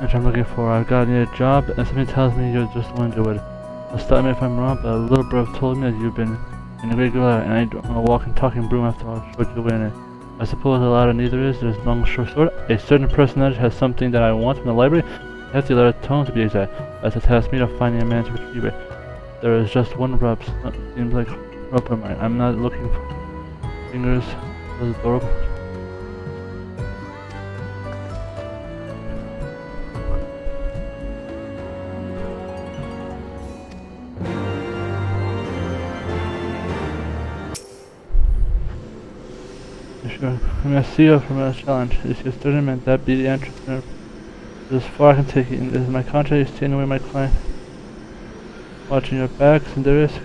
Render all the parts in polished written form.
which I'm looking for. I've got a job, and something tells me you're just the one to do it. I'll stop me if I'm wrong, but a little bro told me that you've been a great girl, and I don't want to walk and talking broom after all showed you in it. I suppose a lot of neither is. There's long short sword. A certain personage has something that I want from the library. I have to let it tone to be exact. That's a task me to finding a man to retrieve it. There is just one rub. Seems like rope of mine. I'm not looking for fingers. Those adorable. Sure. I'm a CEO from a challenge. Is your student meant that be the entrepreneur? This is far I can take it. This is my contract. You're staying away my client. Watching your backs and the risk.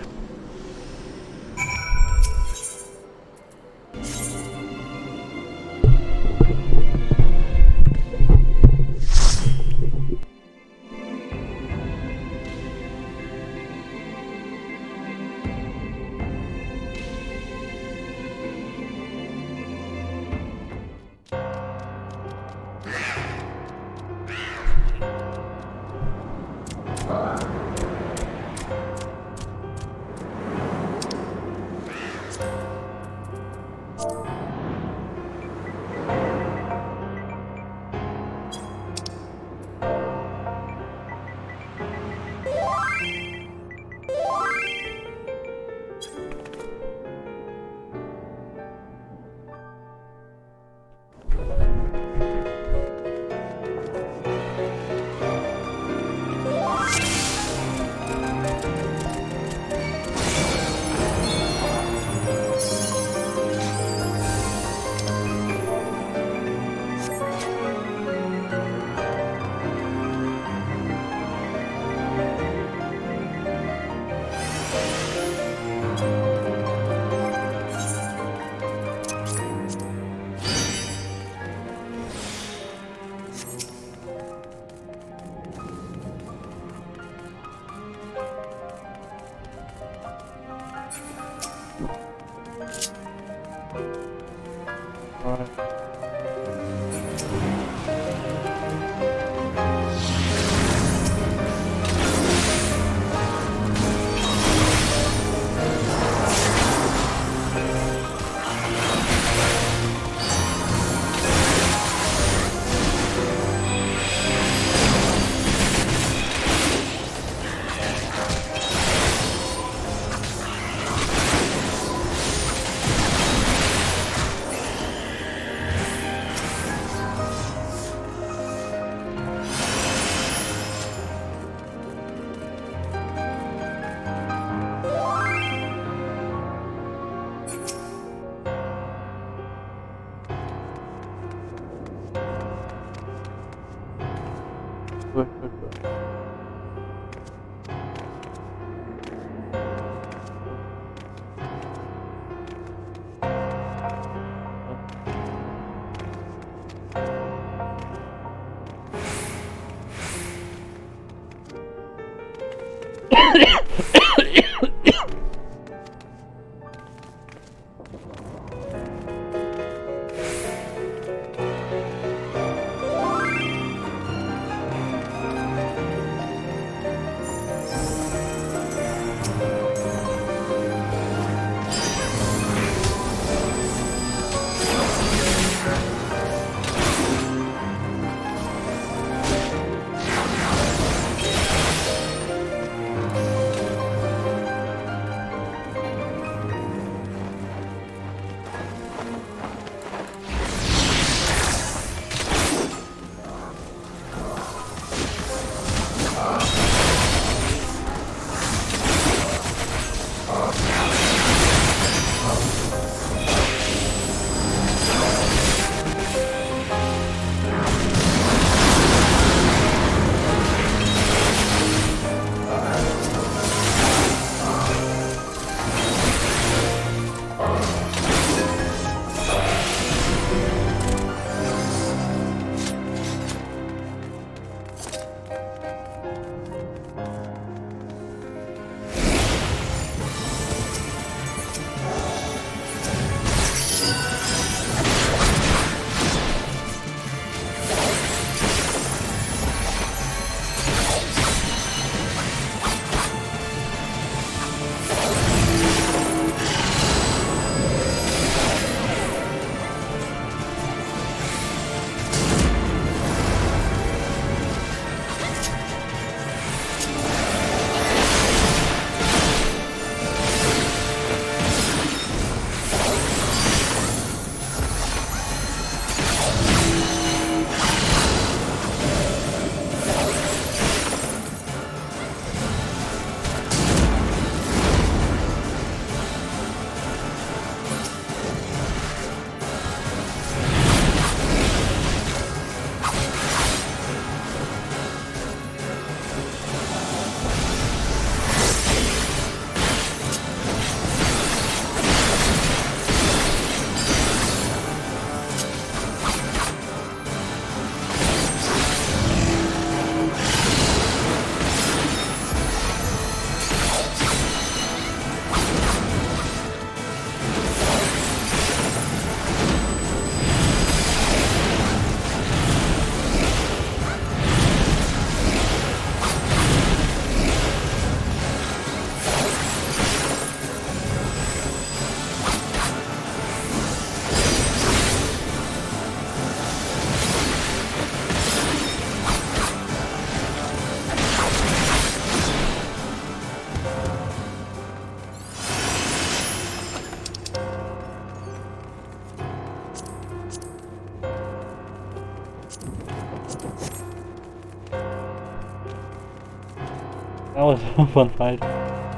That was a fun fight.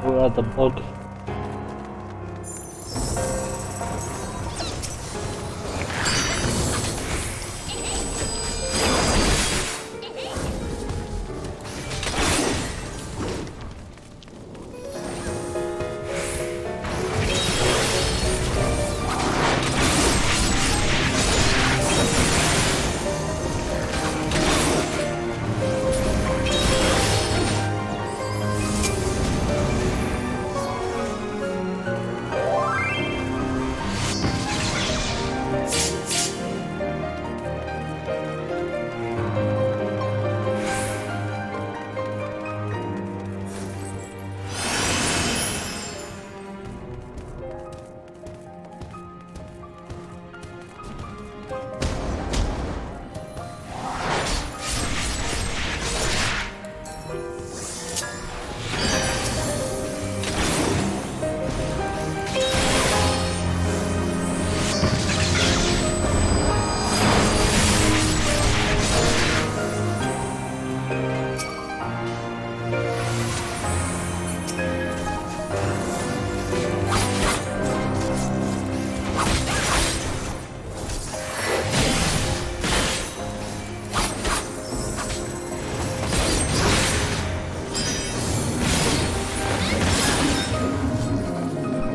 We were at the bug.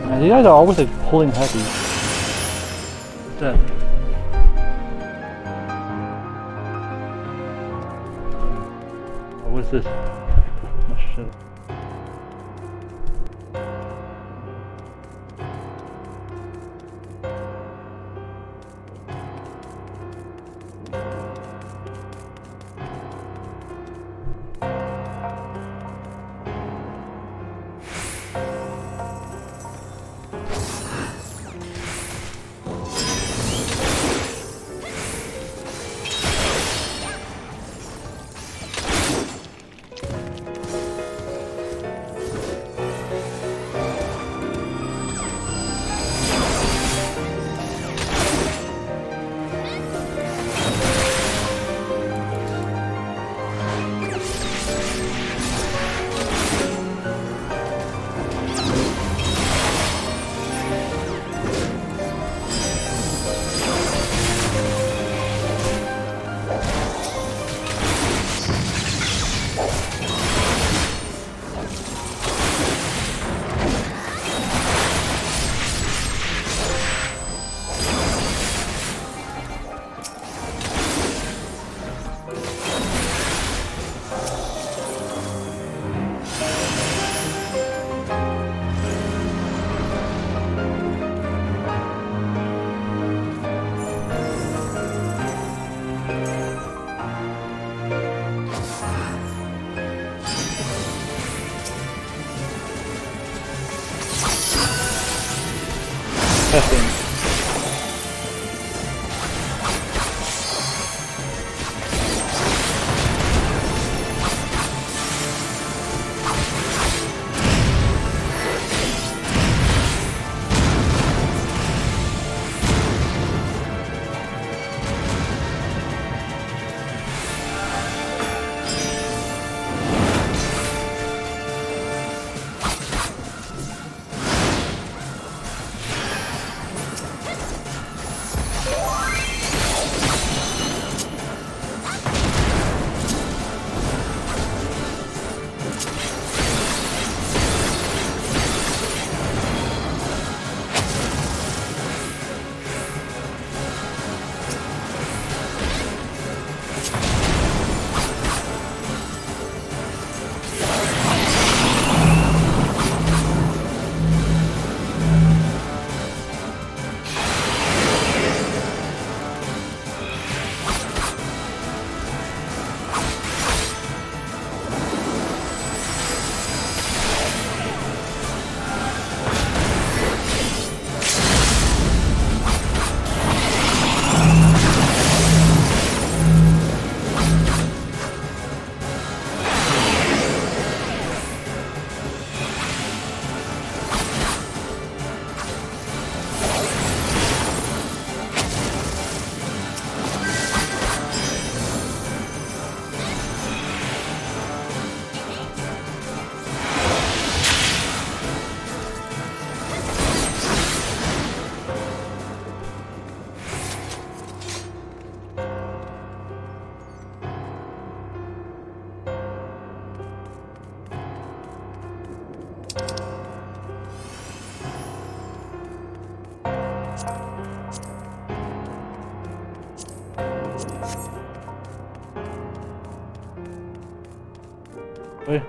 And you guys are always like pulling heavy. What's that? Oh, what's this? Oh shit. Wait.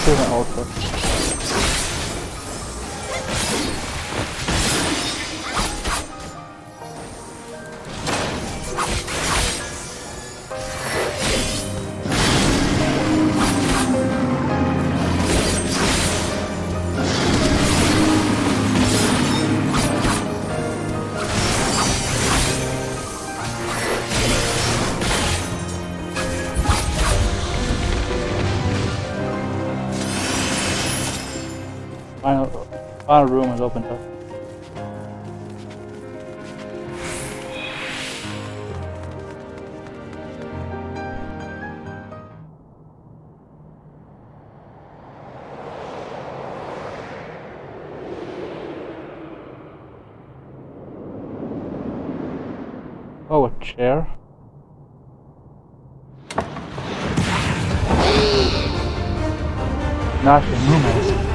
An altar. Final room is opened up. Oh, a chair? Not the movement.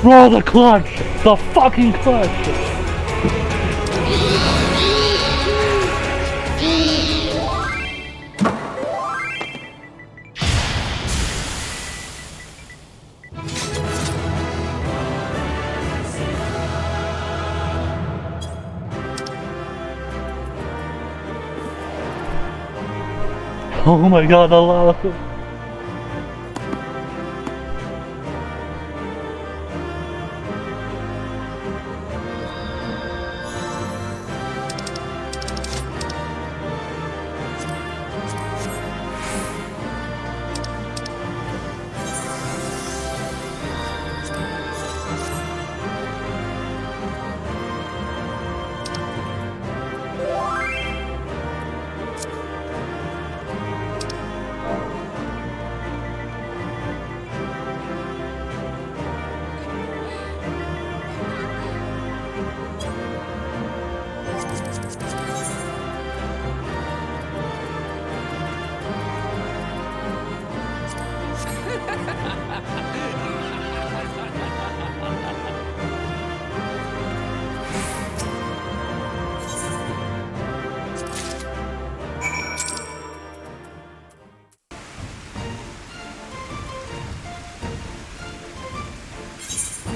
Roll the clutch! The fucking clutch! Oh my god, the lava!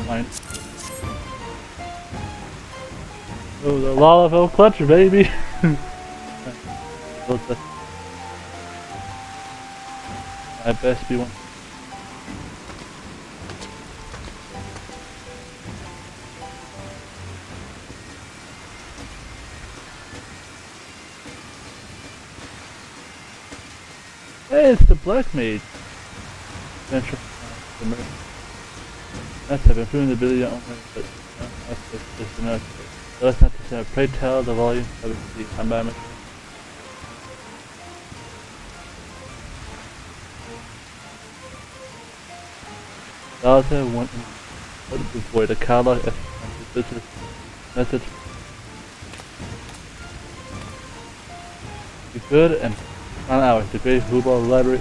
Fine. Oh, the Lalafell clutch, baby! I best be one. Hey, it's the Black Mage! Venture. That's I've improved the ability on but just enough. Let's not to pray tell the volume of the combat. Delta went in the void, a catalog message. Be good and find out the great Hubal library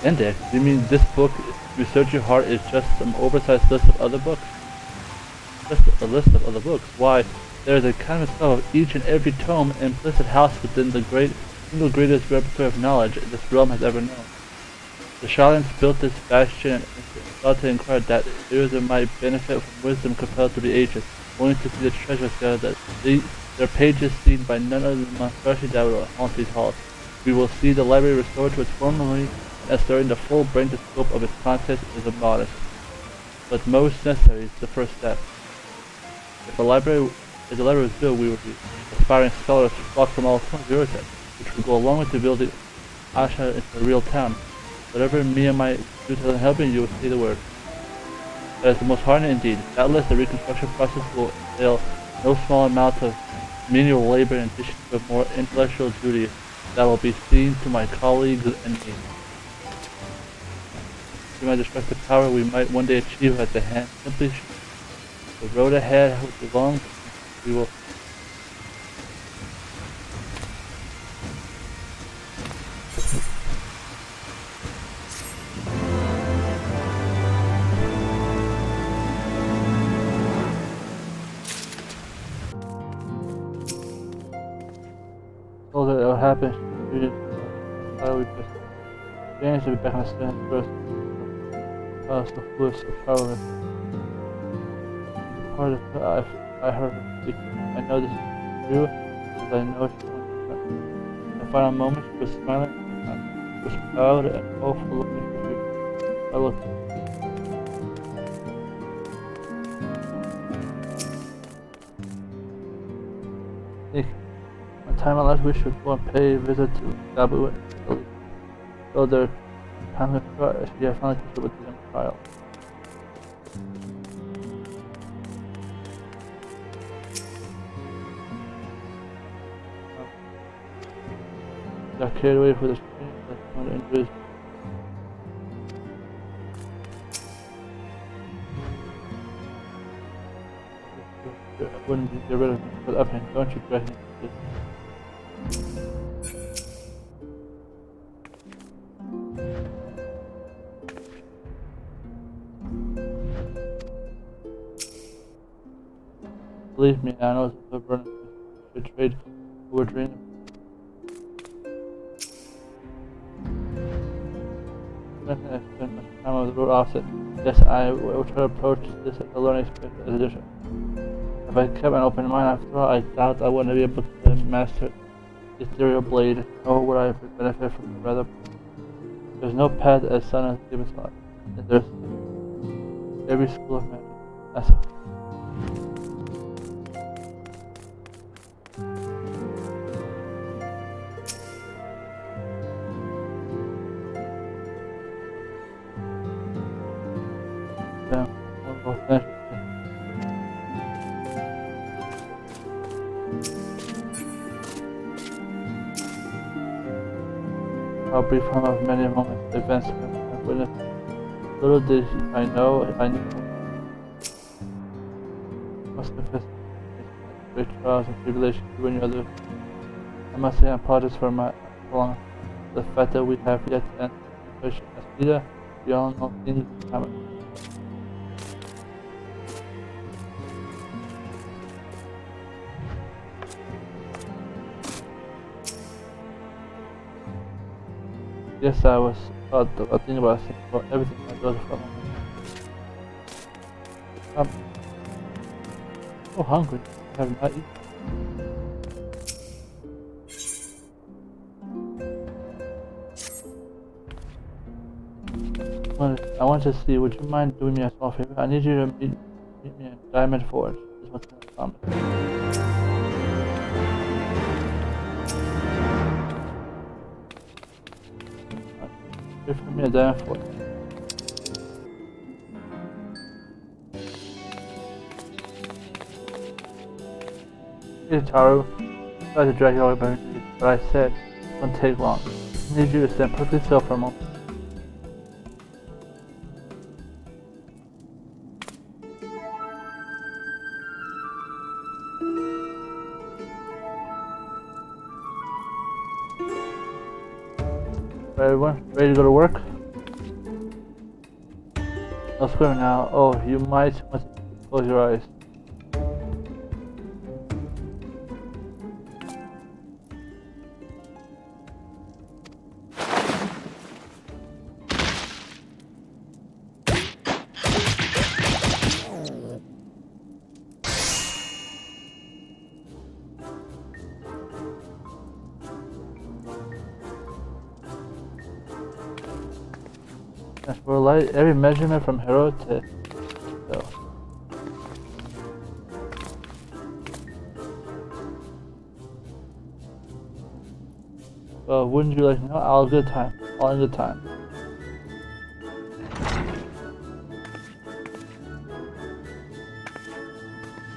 index. You mean this book, Research Your Heart, is just some oversized list of other books? Just a list of other books. Why, there is a kind of spell of each and every tome implicit house within the single greatest repertoire of knowledge this realm has ever known. The Charlatans built this bastion and thought to inquire that there might benefit from wisdom compelled through the ages, only to see the treasures there that their pages seen by none other than monstrosity that will haunt these halls. We will see the library restored to its former and starting to full bring the scope of its contents is modest, but most necessary is the first step. If the library was built, we would be aspiring scholars flock from all corners, which would go along with the building Asha into a real town. Whatever Mia might do to help you will say the word. That is the most hardened indeed. Doubtless the reconstruction process will entail no small amount of manual labor in addition to a more intellectual duty that will be seen to my colleagues and me. To my destructive power we might one day achieve at the hand simply the road ahead which is long, we will told her it would happen. We just changed to be back on the stand first. The foolish powerless. Part of it, I heard her speak. I know this is true, because I know she wants to. In the final moment, she was smiling. She was proud and hopeful looking for you. I looked. One time I left, we should go and pay a visit to Gabu and Italy. So their time had tried, she had finally touched it with the young child. Got carried away for the stream, that's one of the injuries. I wouldn't get rid of me, but up and don't you drag me into this. Believe me, I know it's a burden. We should trade over dream. I spend much time on the road opposite. Yes, I will try to approach this as a learning experience as a addition. If I kept an open mind after all, I doubt I wouldn't be able to master the ethereal blade, nor would I benefit from it. Rather, there's no path as sun has given to us. There's every school of magic. That's all. I'll brief him of many moments, the events I've witnessed. Little did I know, must have faced great trials and tribulations you and your others. I must say I apologize for my long the fact that we have yet to end the situation. As leader, we all know things happen. Yes, I was thinking about everything I do for I'm so hungry. I have not eaten. I want to see, would you mind doing me a small favor? I need you to meet me in Diamond Forge. This is what's in the promise. Wait for me a Diamond Forge. Hey Taru, I tried to drag you all by but I said it won't take long. I need you to stand perfectly still for a moment. Everyone, ready to go to work? No swimming now. Oh, you might want to close your eyes. As for light, every measurement from hero to so. Well, wouldn't you like to know? All in good time. All in good time.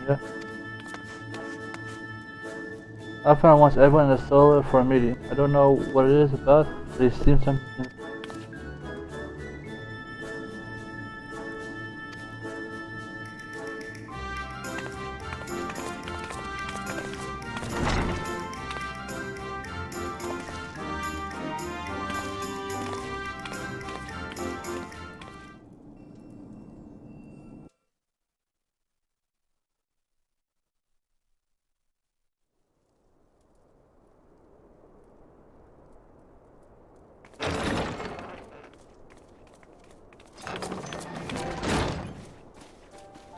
Yeah. Alpha wants everyone in the solar for a meeting. I don't know what it is about, but it seems something.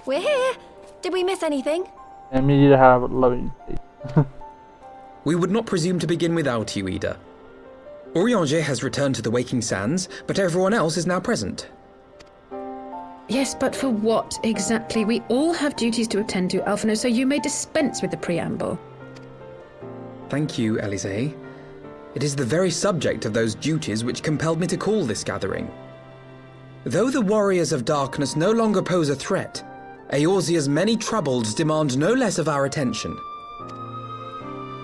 We're here. Did we miss anything? And me need to have a loving face. We would not presume to begin without you, Ida. Orianger has returned to the Waking Sands, but everyone else is now present. Yes, but for what exactly? We all have duties to attend to, Alphino, so you may dispense with the preamble. Thank you, Elysée. It is the very subject of those duties which compelled me to call this gathering. Though the warriors of darkness no longer pose a threat, Eorzea's many troubles demand no less of our attention.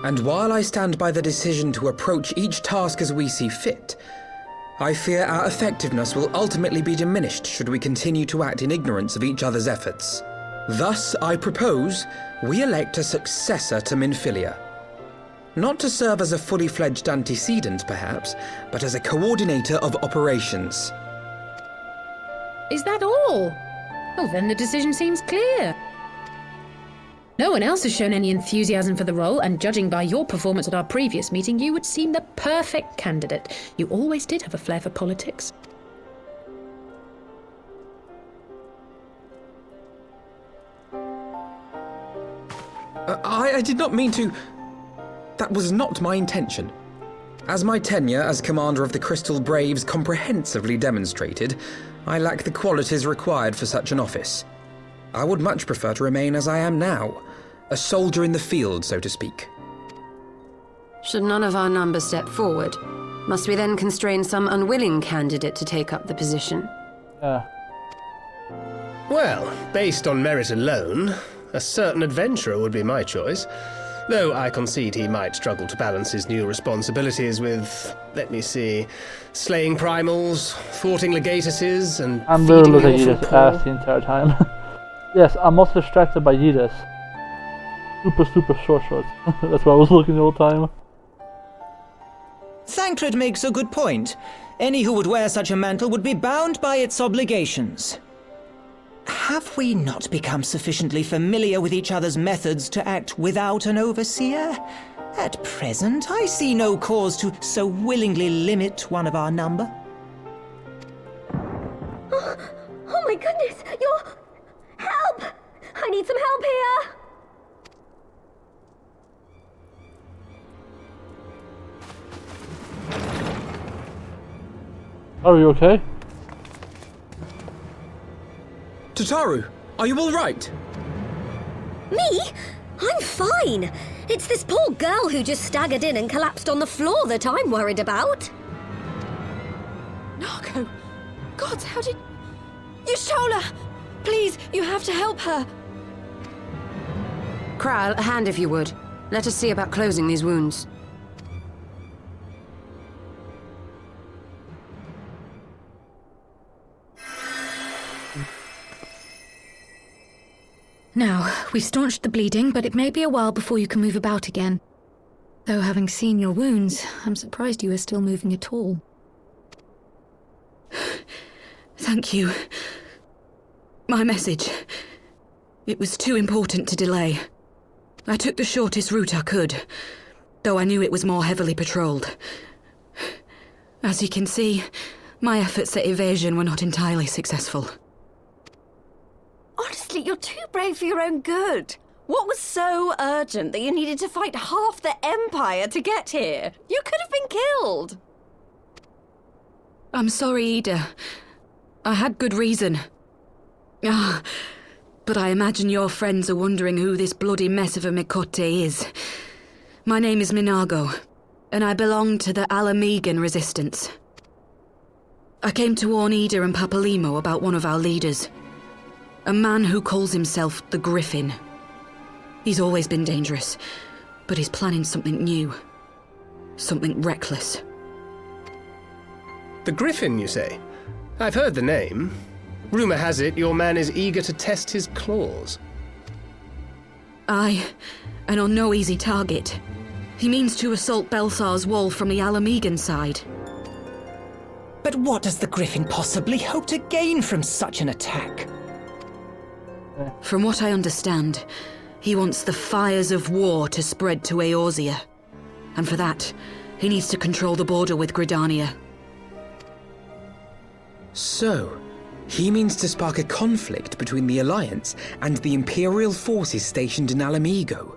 And while I stand by the decision to approach each task as we see fit, I fear our effectiveness will ultimately be diminished should we continue to act in ignorance of each other's efforts. Thus, I propose we elect a successor to Minfilia. Not to serve as a fully fledged antecedent, perhaps, but as a coordinator of operations. Is that all? Well, then the decision seems clear. No one else has shown any enthusiasm for the role, and judging by your performance at our previous meeting, you would seem the perfect candidate. You always did have a flair for politics. I did not mean to... That was not my intention. As my tenure as commander of the Crystal Braves comprehensively demonstrated, I lack the qualities required for such an office. I would much prefer to remain as I am now, a soldier in the field, so to speak. Should none of our number step forward, must we then constrain some unwilling candidate to take up the position? Well, based on merit alone, a certain adventurer would be my choice. Though I concede he might struggle to balance his new responsibilities with, let me see, slaying primals, thwarting legatuses, and I'm feeding literally looking the at awful Yidis core. ass the entire time. Yes, I'm also distracted by Yidis. Super short shorts. That's why I was looking the whole time. Thancred makes a good point. Any who would wear such a mantle would be bound by its obligations. Have we not become sufficiently familiar with each other's methods to act without an overseer? At present, I see no cause to so willingly limit one of our number. Oh my goodness! Help! I need some help here! Are you okay? Tataru, are you all right? Me? I'm fine. It's this poor girl who just staggered in and collapsed on the floor that I'm worried about. Narco! God, how did... Yashola! Please, you have to help her! Kral, a hand if you would. Let us see about closing these wounds. Now, we've staunched the bleeding, but it may be a while before you can move about again. Though having seen your wounds, I'm surprised you are still moving at all. Thank you. My message. It was too important to delay. I took the shortest route I could, though I knew it was more heavily patrolled. As you can see, my efforts at evasion were not entirely successful. Honestly, you're too brave for your own good. What was so urgent that you needed to fight half the Empire to get here? You could have been killed. I'm sorry, Ida. I had good reason. But I imagine your friends are wondering who this bloody mess of a Mikote is. My name is Minago, and I belong to the Alamegan resistance. I came to warn Ida and Papalymo about one of our leaders. A man who calls himself the Griffin. He's always been dangerous, but he's planning something new. Something reckless. The Griffin, you say? I've heard the name. Rumor has it your man is eager to test his claws. Aye, and on no easy target. He means to assault Belsar's wall from the Alamegan side. But what does the Griffin possibly hope to gain from such an attack? From what I understand, he wants the fires of war to spread to Eorzea. And for that, he needs to control the border with Gridania. So, he means to spark a conflict between the Alliance and the Imperial forces stationed in Alamigo,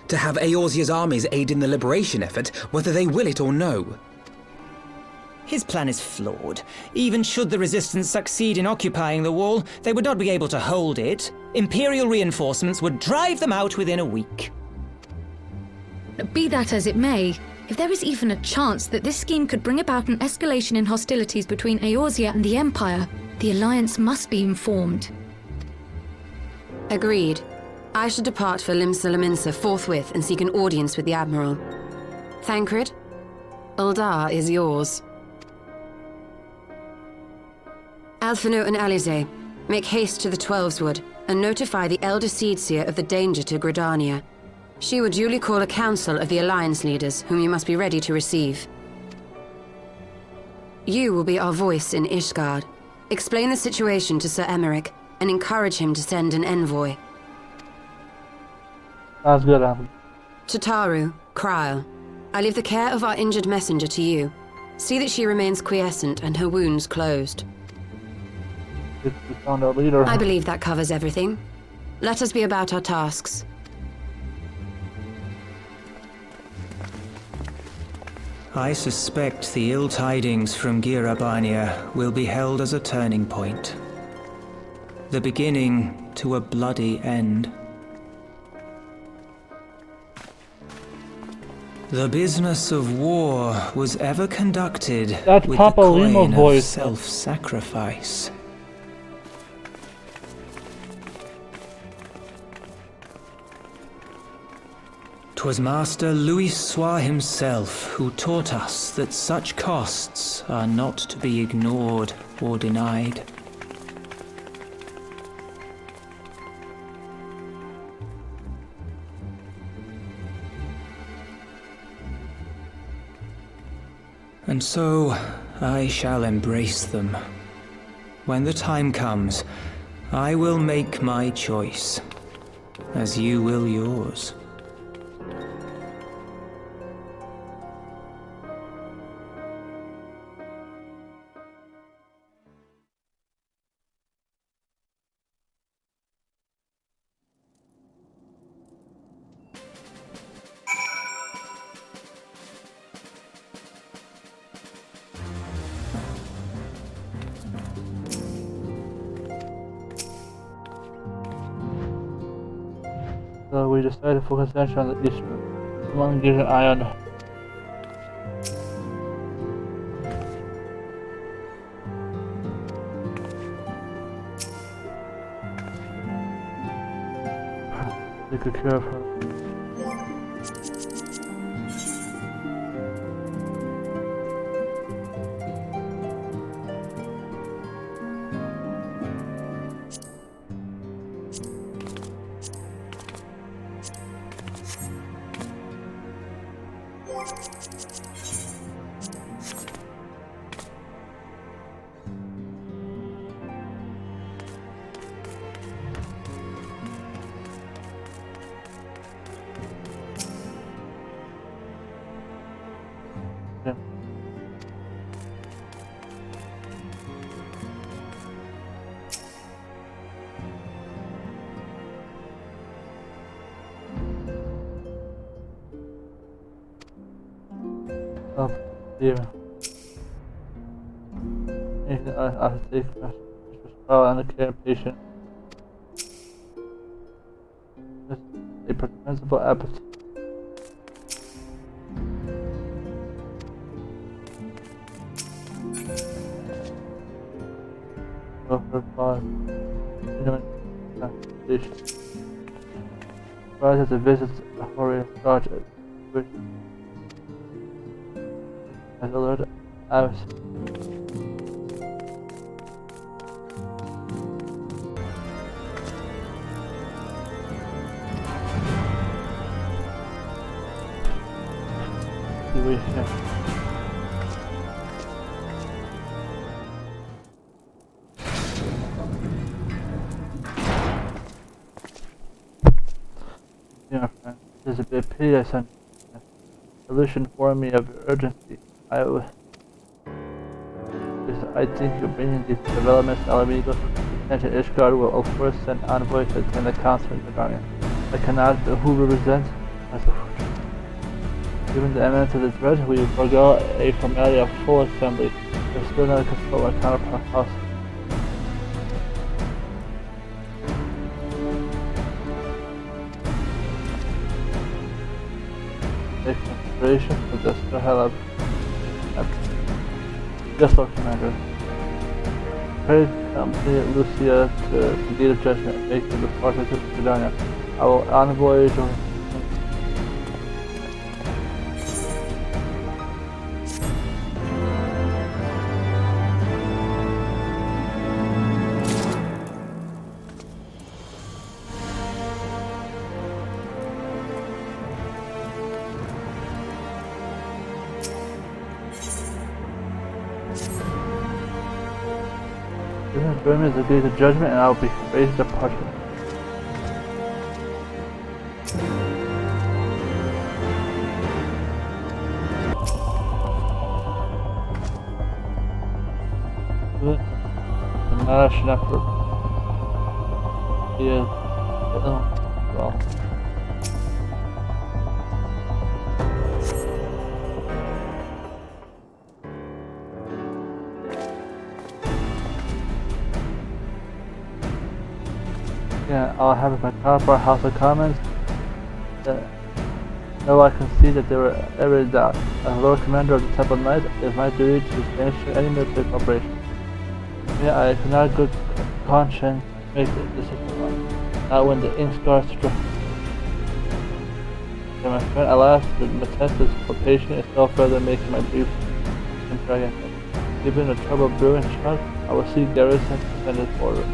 to have Eorzea's armies aid in the liberation effort, whether they will it or no. His plan is flawed. Even should the Resistance succeed in occupying the wall, they would not be able to hold it. Imperial reinforcements would drive them out within a week. Be that as it may, if there is even a chance that this scheme could bring about an escalation in hostilities between Eorzea and the Empire, the Alliance must be informed. Agreed. I shall depart for Limsa forthwith and seek an audience with the Admiral. Thancred, Uldar is yours. Alphino and Alize, make haste to the Twelveswood and notify the Elder Seedseer of the danger to Gridania. She will duly call a council of the Alliance leaders, whom you must be ready to receive. You will be our voice in Ishgard. Explain the situation to Sir Emeric and encourage him to send an envoy. Sounds good, Tataru, Kryl, I leave the care of our injured messenger to you. See that she remains quiescent and her wounds closed. We found our leader. I believe that covers everything. Let us be about our tasks. I suspect the ill tidings from Girabania will be held as a turning point. The beginning to a bloody end. The business of war was ever conducted That's with Papalymo the coin of voice. self-sacrifice. 'Twas Master Louis Soir himself who taught us that such costs are not to be ignored or denied. And so, I shall embrace them. When the time comes, I will make my choice, as you will yours. So we decided to focus attention on the east room. Someone gives an eye on Take good care of her. Up here. Anything I have to take and the care patient. A principal apathy. Over 5. Surprised at the visits of Horror Charge as alerted Alice. Yeah, friend, there's a bit of pity I sent. Solution for me of urgency. I think you're bringing these developments to Alameda. Attention Ishgard will of course send envoys to attend the council in Gardania. I cannot who represents given the eminence of the threat, we forego a formality of full assembly. There's still not a consult our counterpart house. Take consideration for this to hell up. Yes, Lord Commander. Pray Company Lucia to the deed of judgment and make the departure to Gardania. I will envoy to join me as the day of judgment, and I will be raised to departure. I should not well. Yeah, I'll have my car for House of Commons. Though I can see that there were every doubt. As Lord Commander of the Temple Knights, it is my duty to sanction any military operation. Yeah, I could not good conscience make the decision. Not when the ink scar struck. Yeah, my friend, alas, the test is for patient is no further making my brief dragon. Given the trouble brewing shot, I will see garrison suspended order.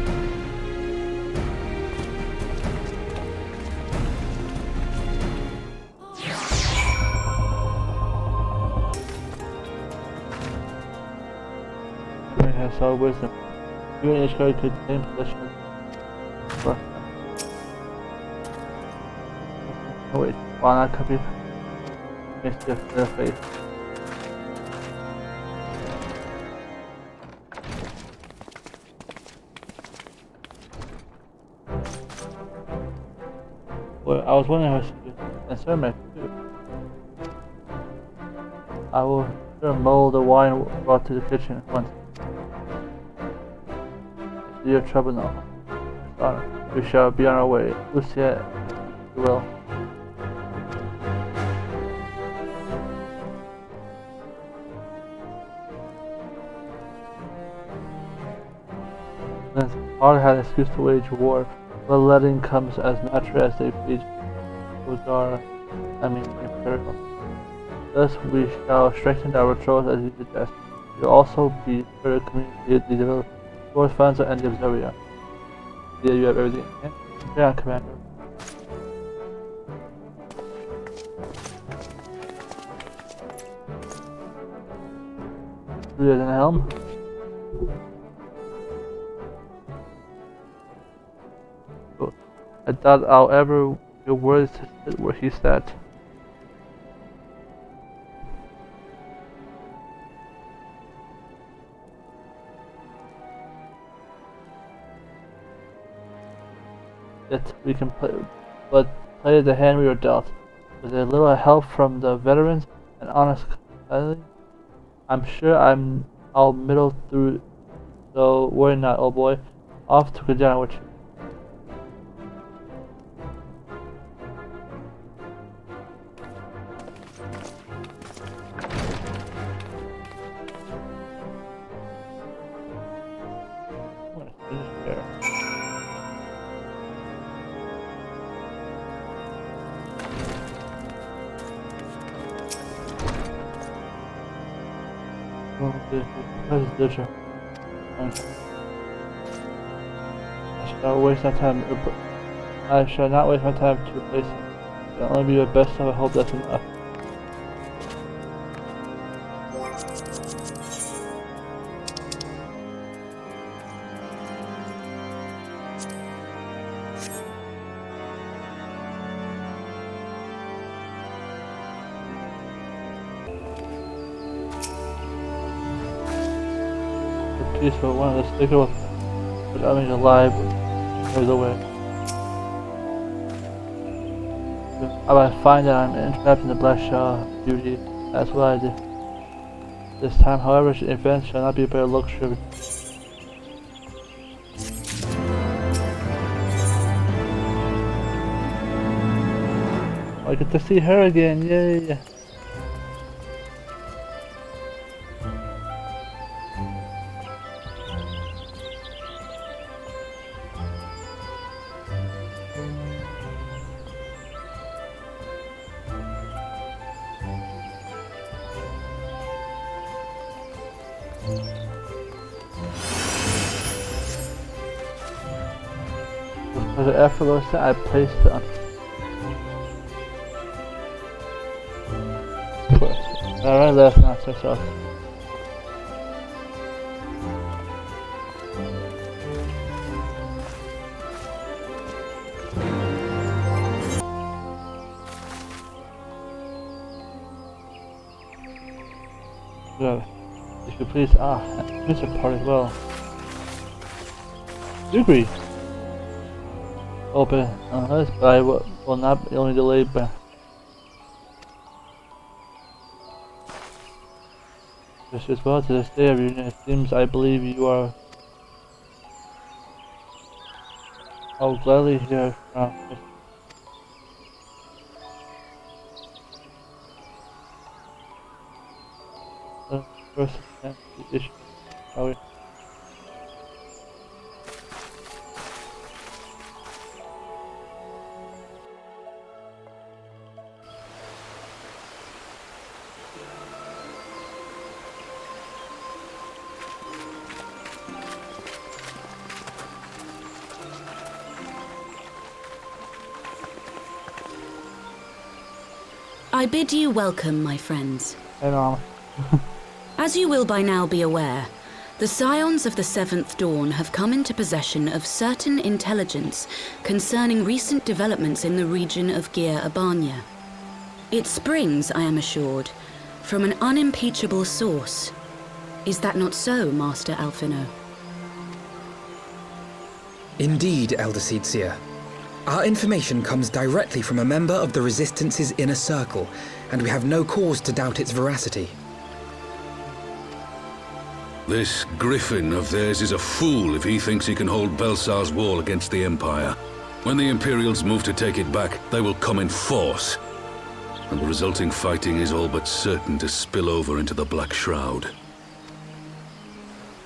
Has all wisdom. You and each card could claim possession of. Oh wait, why not copy? Makes their face. Well, I was wondering how to answer my food. I will sure mold the wine brought to the kitchen at once. Your trouble now. We shall be on our way. Lucia, you will. Since all had an excuse to wage war, the letting comes as natural as they please. Imperial. Thus we shall strengthen our patrols as you suggest. We will also be sure to communicate the development. Force Fanza and the Observia. Yeah, you have everything in hand. Yeah, Commander. Julia's in the helm. Good. I doubt I'll ever your words to sit where he sat. That we can play, but play the hand we were dealt. With a little help from the veterans and honest company, I'm sure I'll middle through. So worry not, old boy. Off to Kenan with you. I shall not waste my time to replace him. It will only be your best, so I hope that's enough. Peaceful one of the sticker but I mean alive goes away. I find that I'm entrapped in the black shell of beauty. That's what I did. This time, however, events shall not be very luxury. I get to see her again, yay! With effortless, I placed it on. Alright, left now, so. Good. If you please, Mr. Part as well. You agree? Open unless I will not be only delayed by just as well to this day of reunion. It seems I believe you are. I will gladly hear from the first issue. I bid you welcome, my friends. And As you will by now be aware, the Scions of the Seventh Dawn have come into possession of certain intelligence concerning recent developments in the region of Gir Abania. It springs, I am assured, from an unimpeachable source. Is that not so, Master Alphino? Indeed, Elder Seedseer. Our information comes directly from a member of the Resistance's inner circle, and we have no cause to doubt its veracity. This Griffin of theirs is a fool if he thinks he can hold Belsar's wall against the Empire. When the Imperials move to take it back, they will come in force. And the resulting fighting is all but certain to spill over into the Black Shroud.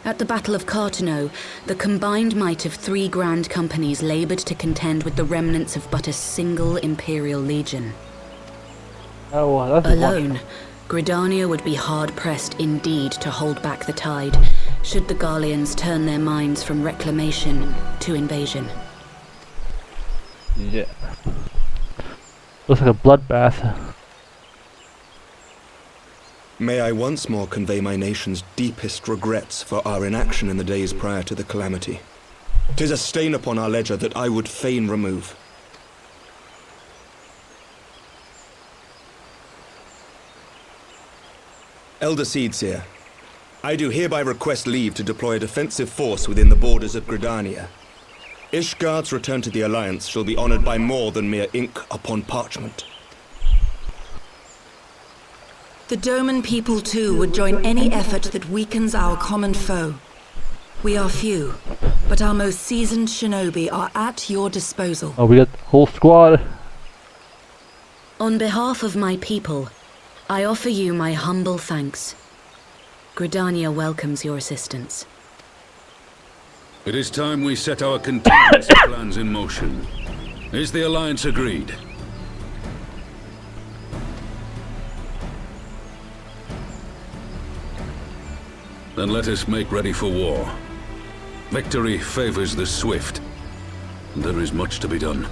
At the Battle of Cartano, the combined might of 3 grand companies laboured to contend with the remnants of but a single Imperial legion. oh, well, that's Alone, Gridania would be hard-pressed indeed to hold back the tide, should the Garleans turn their minds from reclamation to invasion. Yeah. Looks like a bloodbath. May I once more convey my nation's deepest regrets for our inaction in the days prior to the calamity. 'Tis a stain upon our ledger that I would fain remove. Elder Seedseer, I do hereby request leave to deploy a defensive force within the borders of Gridania. Ishgard's return to the Alliance shall be honored by more than mere ink upon parchment. The Doman people too would join any effort that weakens our common foe. We are few, but our most seasoned shinobi are at your disposal. Oh, we got the whole squad. On behalf of my people, I offer you my humble thanks. Gridania welcomes your assistance. It is time we set our contingency plans in motion. Is the Alliance agreed? Then let us make ready for war. Victory favors the swift, and there is much to be done.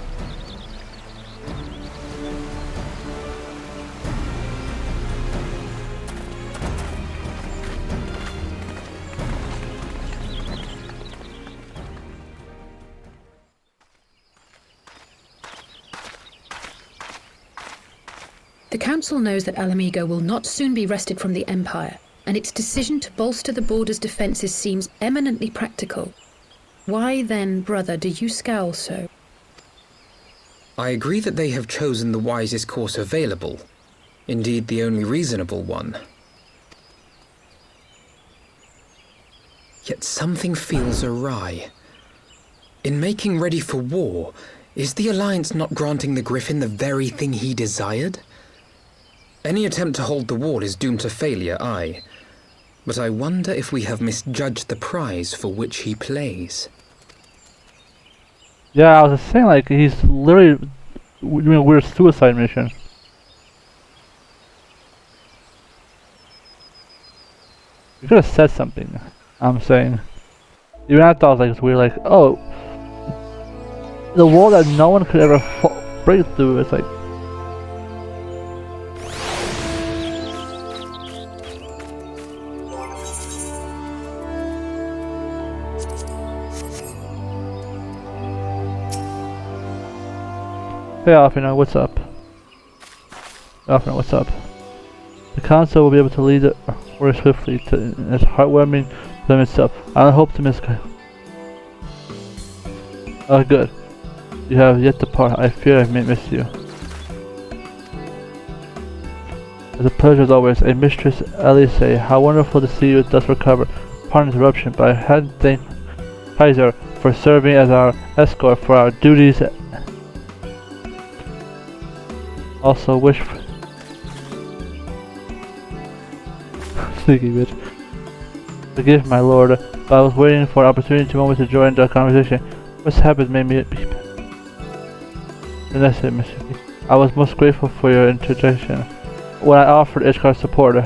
The Council knows that Alamigo will not soon be wrested from the Empire, and its decision to bolster the border's defences seems eminently practical. Why then, brother, do you scowl so? I agree that they have chosen the wisest course available. Indeed, the only reasonable one. Yet something feels awry. In making ready for war, is the Alliance not granting the Griffin the very thing he desired? Any attempt to hold the wall is doomed to failure, aye. But I wonder if we have misjudged the prize for which he plays. Yeah, I was just saying, like, he's literally doing a weird suicide mission. You could have said something, I'm saying. Even I thought like, it's weird, like, oh, the wall that no one could ever break through, it's like, hey Alphino, what's up? Alphino, what's up? The Council will be able to lead it more swiftly to its heartwarming them itself. I hope to miss. Oh, good. You have yet to part. I fear I may miss you. It's a pleasure as always. A Mistress Elise, how wonderful to see you thus recover. Pardon interruption, but I had to thank Kaiser for serving as our escort for our duties. Also wish for sneaky bitch. Forgive my lord, but I was waiting for an opportunity to join the conversation. What's happened made me I was most grateful for your interjection when I offered Ishkar's support.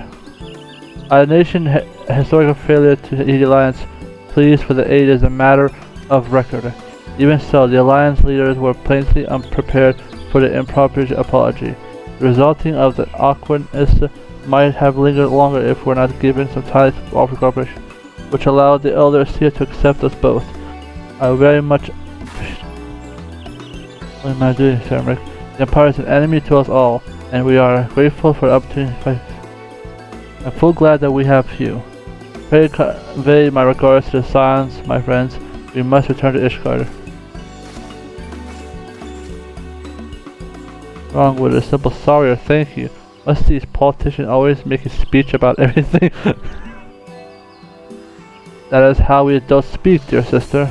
Our nation historical failure to heed the alliance pleas for the aid is a matter of record. Even so, the alliance leaders were plainly unprepared for the improper apology. The resulting of the awkwardness might have lingered longer if we're not given some time to offer cooperation, which allowed the elder seer to accept us both. I very much what am I doing, Shamrock? The Empire is an enemy to us all, and we are grateful for the opportunity to fight. I'm full glad that we have you. Pray convey my regards to the Scions, my friends. We must return to Ishgard. Wrong with a simple sorry or thank you. Must these politicians always make a speech about everything? That is how we adults speak, dear sister.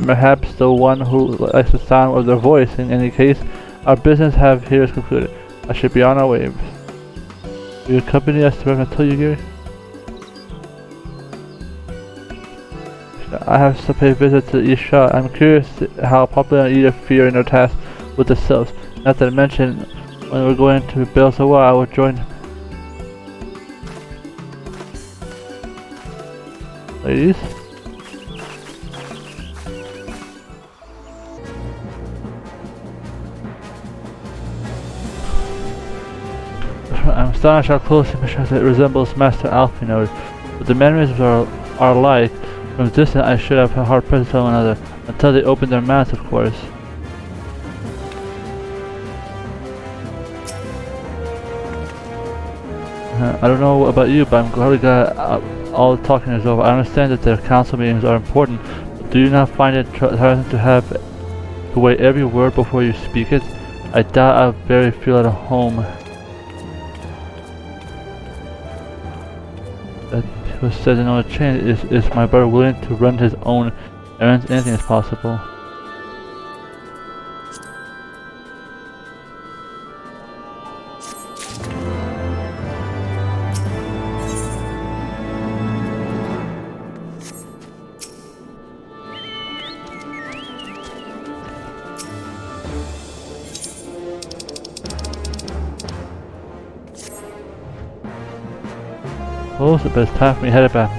Perhaps the one who likes the sound of their voice. In any case, our business here is concluded. I should be on our way. Will you accompany us to where I told you, Gary? I have to pay a visit to Isha. I'm curious how popular either fear in their task with the sylphs. Not to mention, when we're going to Belsawa, I will join. Ladies? I'm astonished how closely it resembles Master Alphinaud, but the mannerisms are alike. From a distance I should have a hard press to one another, until they opened their mouths, of course. I don't know about you, but I'm glad all the talking is over. I understand that the council meetings are important, but do you not find it tiresome to have to weigh every word before you speak it? I doubt I'll very feel at home. That was said in another chain. Is my brother willing to run his own errands? Anything is possible. Oh, it's about time for me to head back.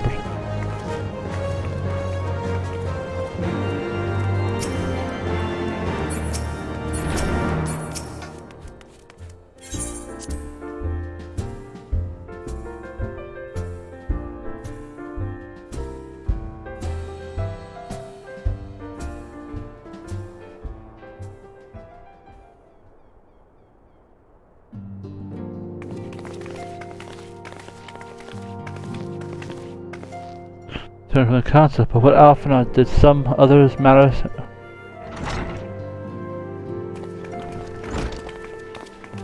From the council, but what Alphinaud did some others matter?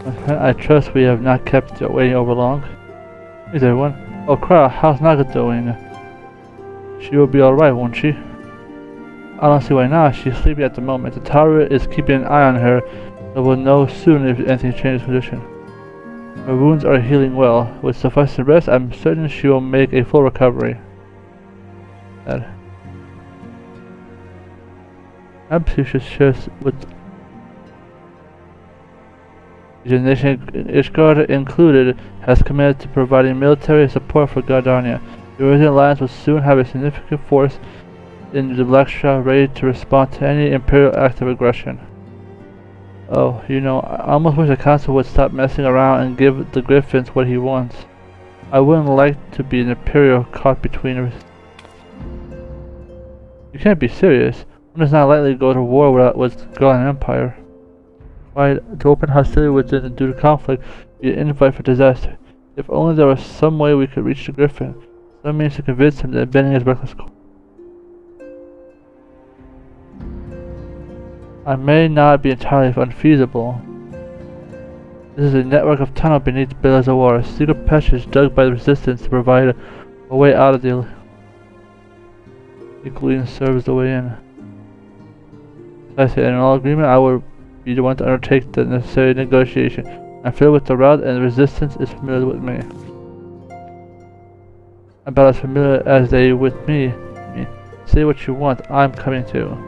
My friend, I trust we have not kept you waiting over long. Is everyone? Oh crap, how's Naga doing? She will be alright, won't she? I don't see why not. She's sleeping at the moment. The tower is keeping an eye on her, so we'll know soon if anything changes condition. Her wounds are healing well. With sufficient rest, I'm certain she will make a full recovery. Perhaps you should share with the nation Ishgard included has committed to providing military support for Gardania. The Eurasian Alliance will soon have a significant force in the Black Shroud ready to respond to any Imperial act of aggression. Oh, you know, I almost wish the Council would stop messing around and give the Griffins what he wants. I wouldn't like to be an Imperial caught between us. You can't be serious. One is not likely to go to war with the Garland Empire. Why, to open hostility within and due to conflict be an invite for disaster. If only there was some way we could reach the Griffin. Some means to convince him that bending his reckless course. I may not be entirely unfeasible. This is a network of tunnel beneath billows of water, secret passages dug by the resistance to provide a way out of the equally serves the way in. I say, in all agreement, I will be the one to undertake the necessary negotiation. I'm familiar with the route, and the resistance is familiar with me. About as familiar as they with me. Say what you want, I'm coming too.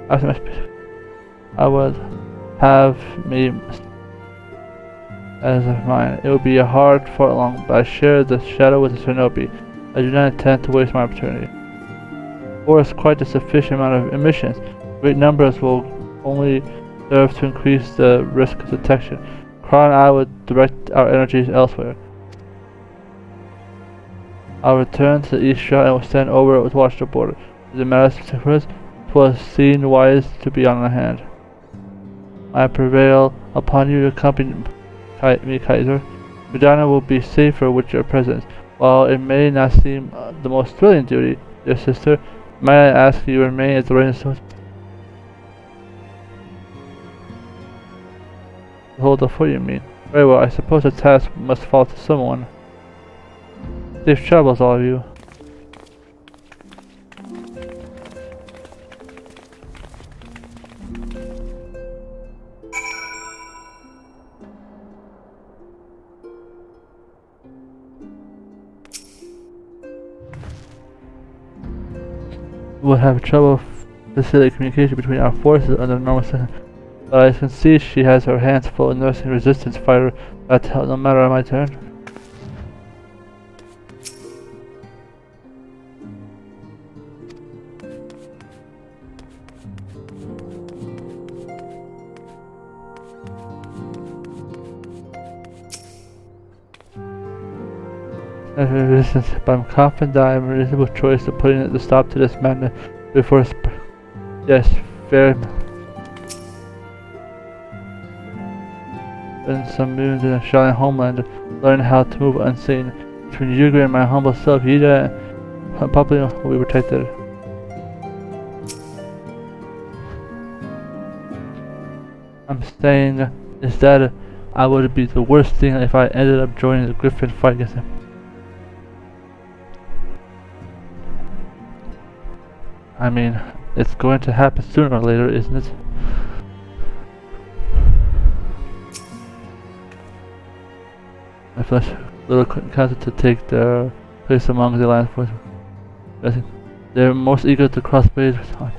After my speech, I would have me as of mine. It would be a hard fought long, but I share the shadow with the Shinobi. I do not intend to waste my opportunity. Or is quite a sufficient amount of emissions. Great numbers will only serve to increase the risk of detection. Kron and I would direct our energies elsewhere. I'll return to the east shore and will stand over it with watch the border. If it matters to us, 'twas seen wise to be on hand. I prevail upon you to accompany me, Kaiser. Gridania will be safer with your presence. While it may not seem the most thrilling duty, dear sister, may I ask you to remain as the reigning source? Hold the fort, you mean? Very well, I suppose the task must fall to someone. Safe travels, all of you. We'll have trouble facilitating communication between our forces under normal circumstances. But I can see she has her hands full in nursing resistance fighter that help no matter my turn. Resistance, but I'm confident that I am a reasonable choice of putting the stop to this madness before yes, fair. Spend some moons in a shining homeland, learn how to move unseen. Between you and my humble self, Yida and Papalymo will be protected. I'm saying is that I would be the worst thing if I ended up joining the Griffin fight against him. I mean, it's going to happen sooner or later, isn't it? My flesh little counted to take their place among the Alliance forces. They're most eager to cross blades with time.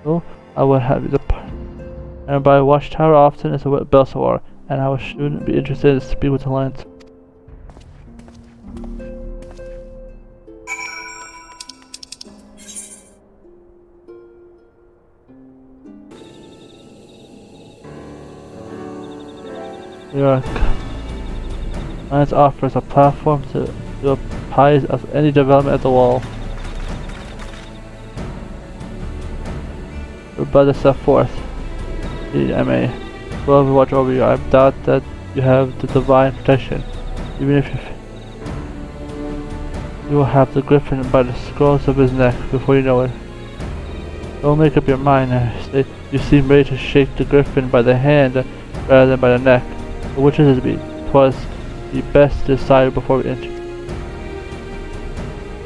So, I would have you depart. And by Watchtower often is a Belsawar, and I would soon be interested in speak with the Alliance. Alliance offers a platform to oppose of any development at the wall. Your brother set forth. I may well watch over you. I doubt that you have the divine protection. Even if you will have the griffin by the scrolls of his neck before you know it. Don't make up your mind. You seem ready to shake the griffin by the hand rather than by the neck. But which is it to be? 'Twas the best to decide before we enter.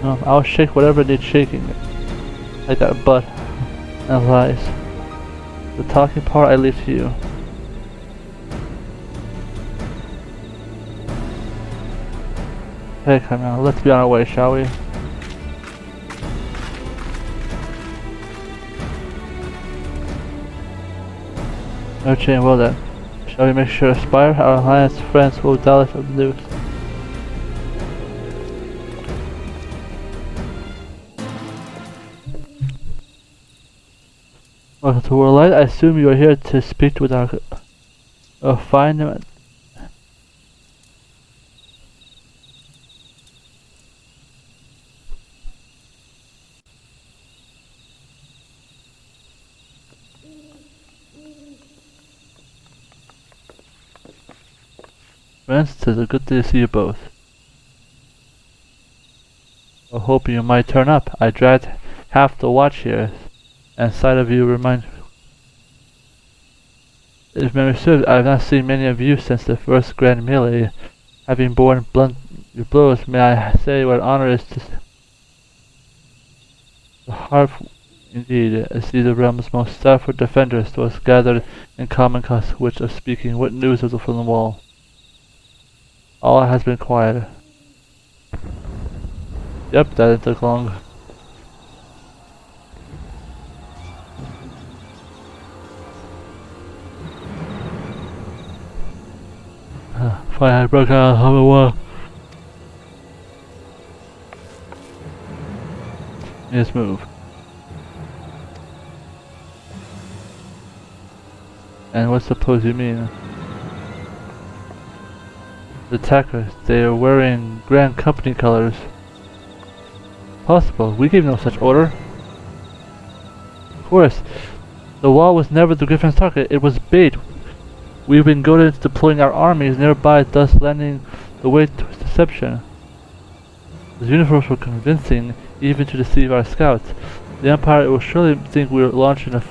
No, I'll shake whatever needs shaking. Like that butt and lies. The talking part I leave to you. Hey, come on, let's be on our way, shall we? No chain, well then. Shall we make sure to aspire? Our Alliance friends will doubt of the news. Welcome to World Light. I assume you are here to speak with our fine friends. It's a good day to see you both. hoping you might turn up. I dragged half the watch here, and sight of you remind. If memory serves, I have not seen many of you since the first grand melee. Having borne blunt your blows, may I say what an honor is to the heart indeed, as see the realm's most stalwart defenders, those gathered in common cause, which of speaking, what news of the from the wall? All has been quiet. Yep, that didn't take long. Fire had broken out of the wall. Let's move. And what suppose you mean? The attackers, they are wearing Grand Company colors. Possible, we gave no such order. Of course, the wall was never the Griffin's target, it was bait. We've been goaded into deploying our armies nearby, thus lending the way to deception. The uniforms were convincing, even to deceive our scouts. The Empire will surely think we are launching a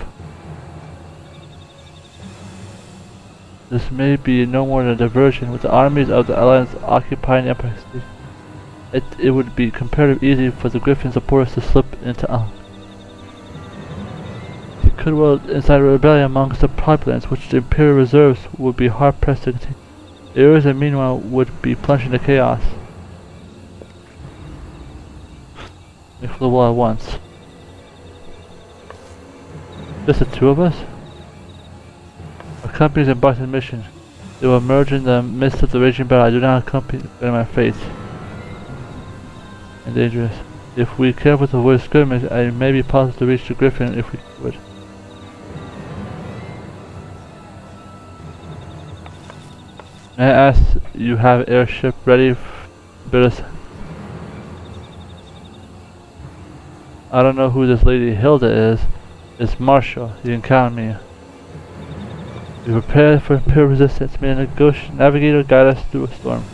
This may be no more than a diversion, with the armies of the Alliance occupying the Empire. It would be comparatively easy for the Griffin supporters to slip into He could well incite a rebellion amongst the populace, which the Imperial reserves would be hard pressed to contain. The areas, meanwhile, would be plunged into chaos. Make for the wall at once. Just the two of us? Our company is embarked on a mission. They will emerge in the midst of the raging battle. I do not accompany my fate. And dangerous. If we care for the avoid skirmish, it may be possible to reach the Griffin if we would. May I ask you have airship ready to build us? I don't know who this lady Hilda is. It's Marshall. You can count on me. We prepare for Imperial resistance. May a navigator guide us through a storm.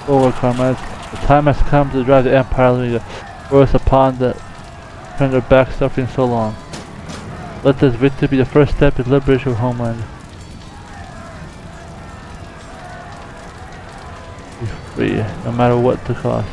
Forward, comrades. The time has come to drive the Empire League force upon the turn their back suffering so long. Let this victory be the first step in liberation of homeland. Be free, no matter what the cost.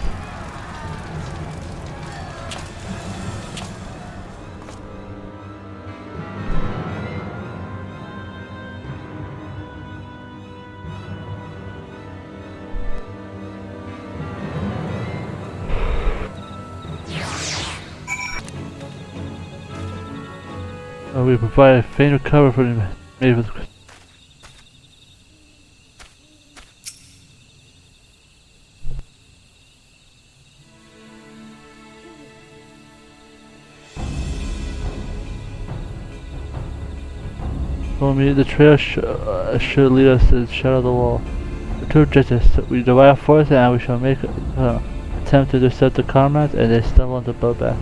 We provide a faint recovery for the made with For me, the trail should lead us to the shadow of the wall. The two objectives: we divide our force and we shall make attempt to intercept the comrades, and they stumble into blowback.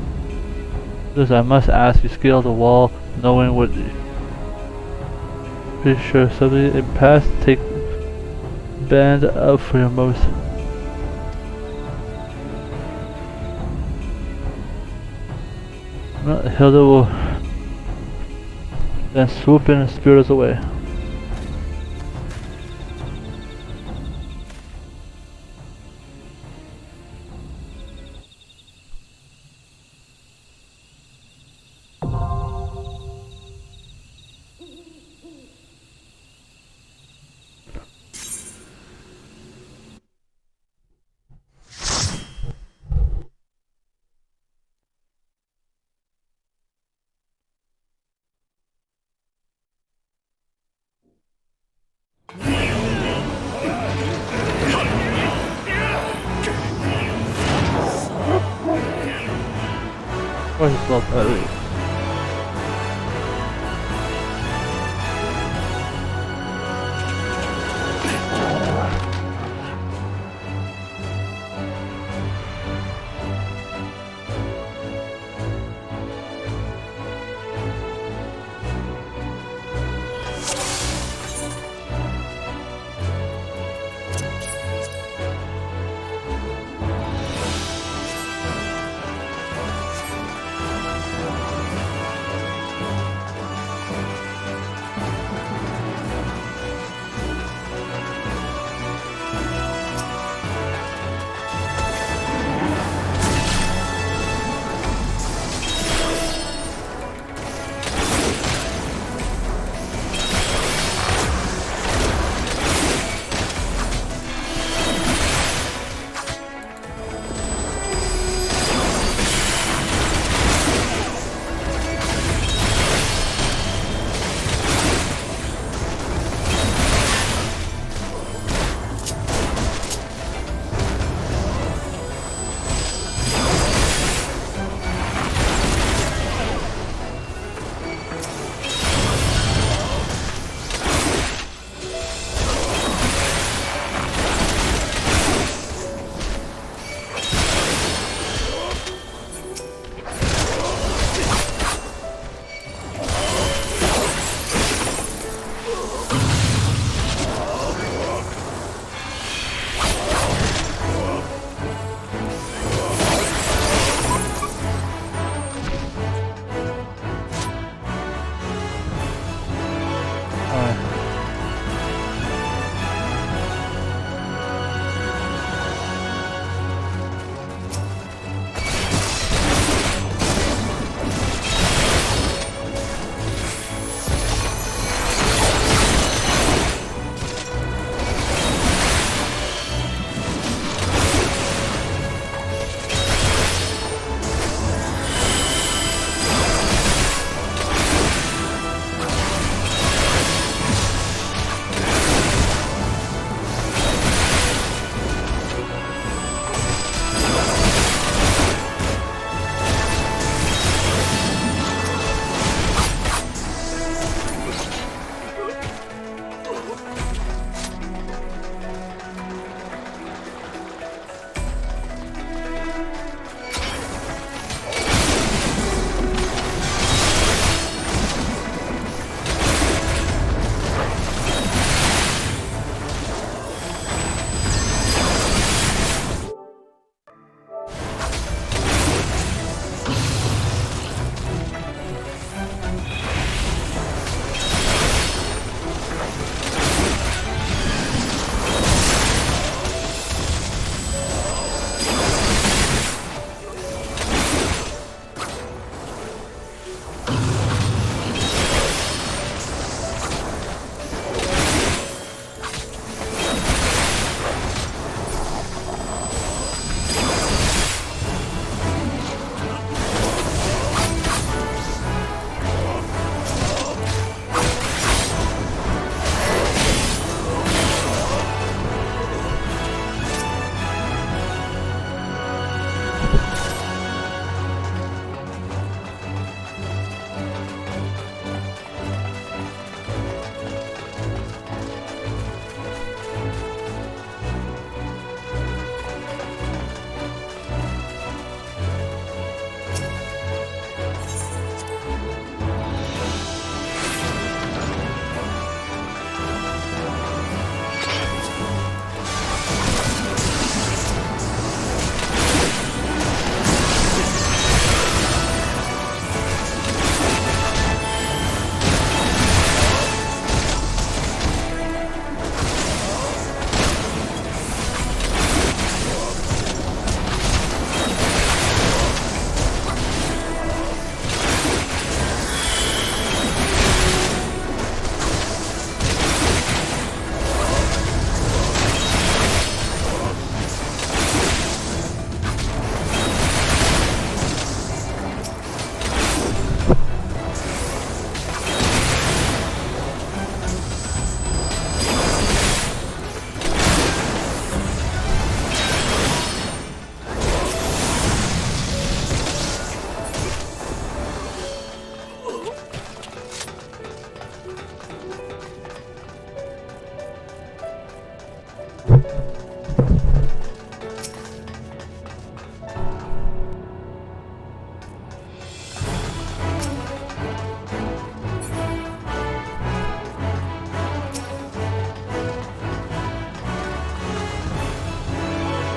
Thus, I must ask you scale the wall, knowing what. Pretty sure something in past. Take band up for your most. No, Hilda will then swoop in and spirit us away. course it's well early.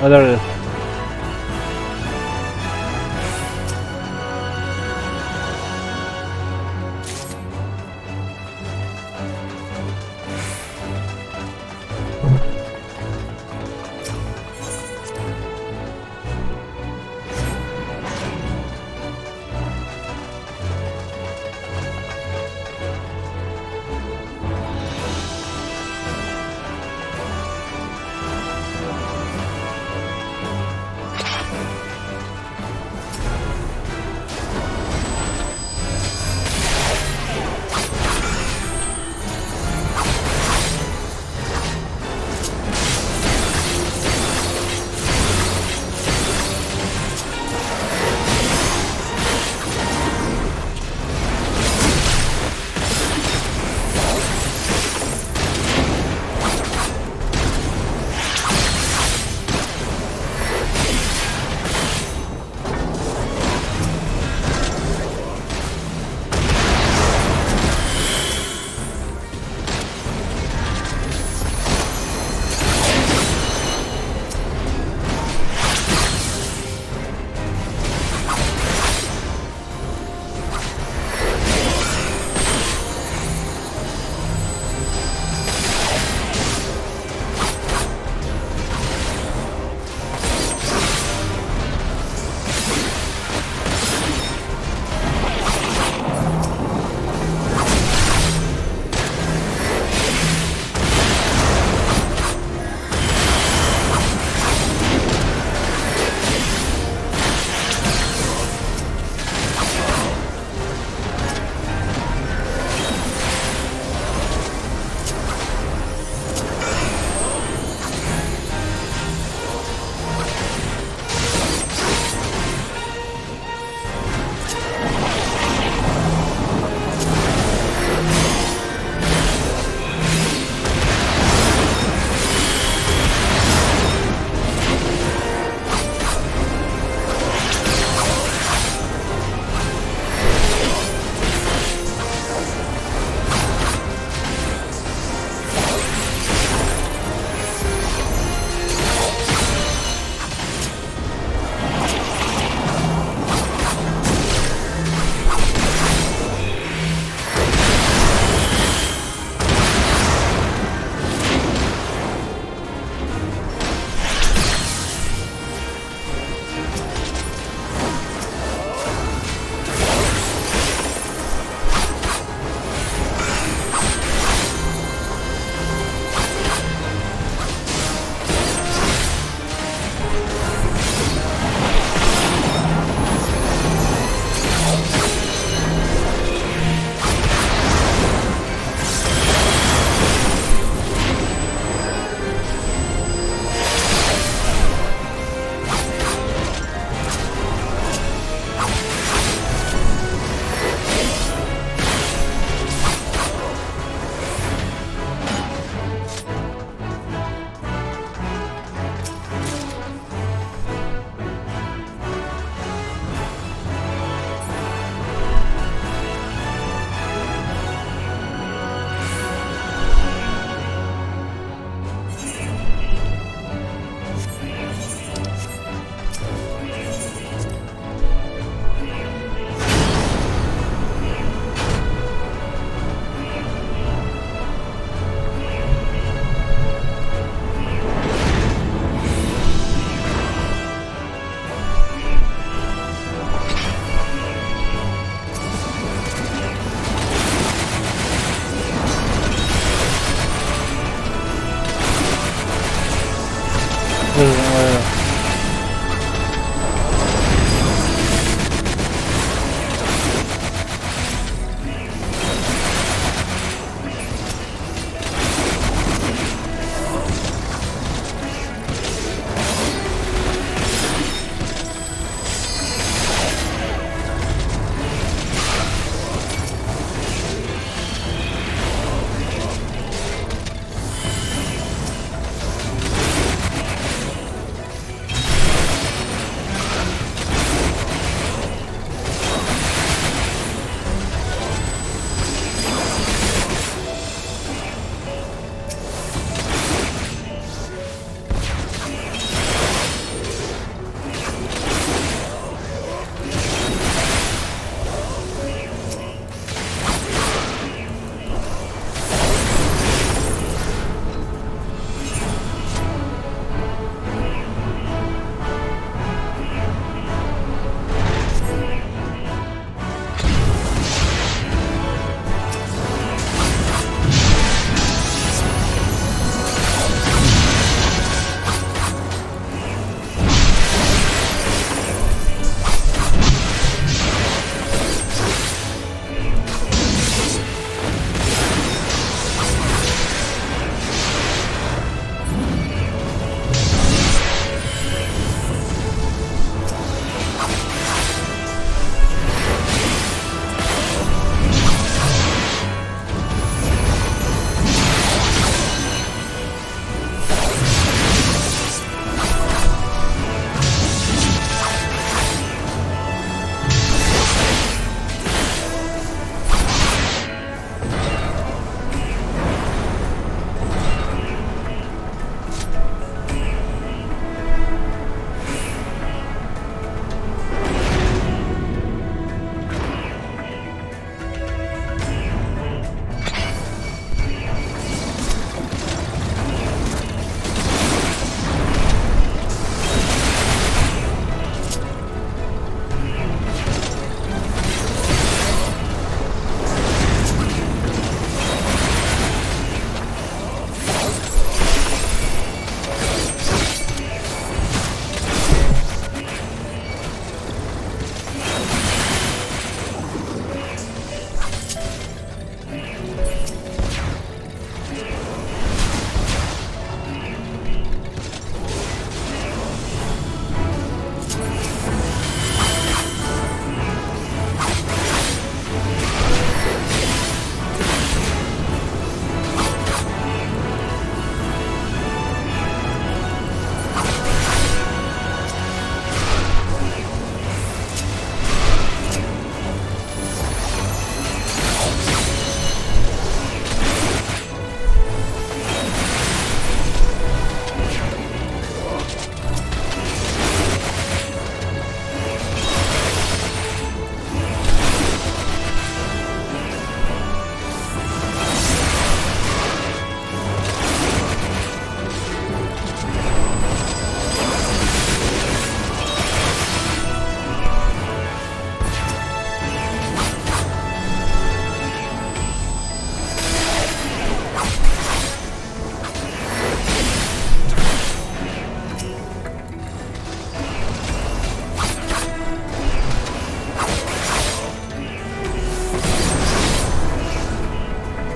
Oh, there it is.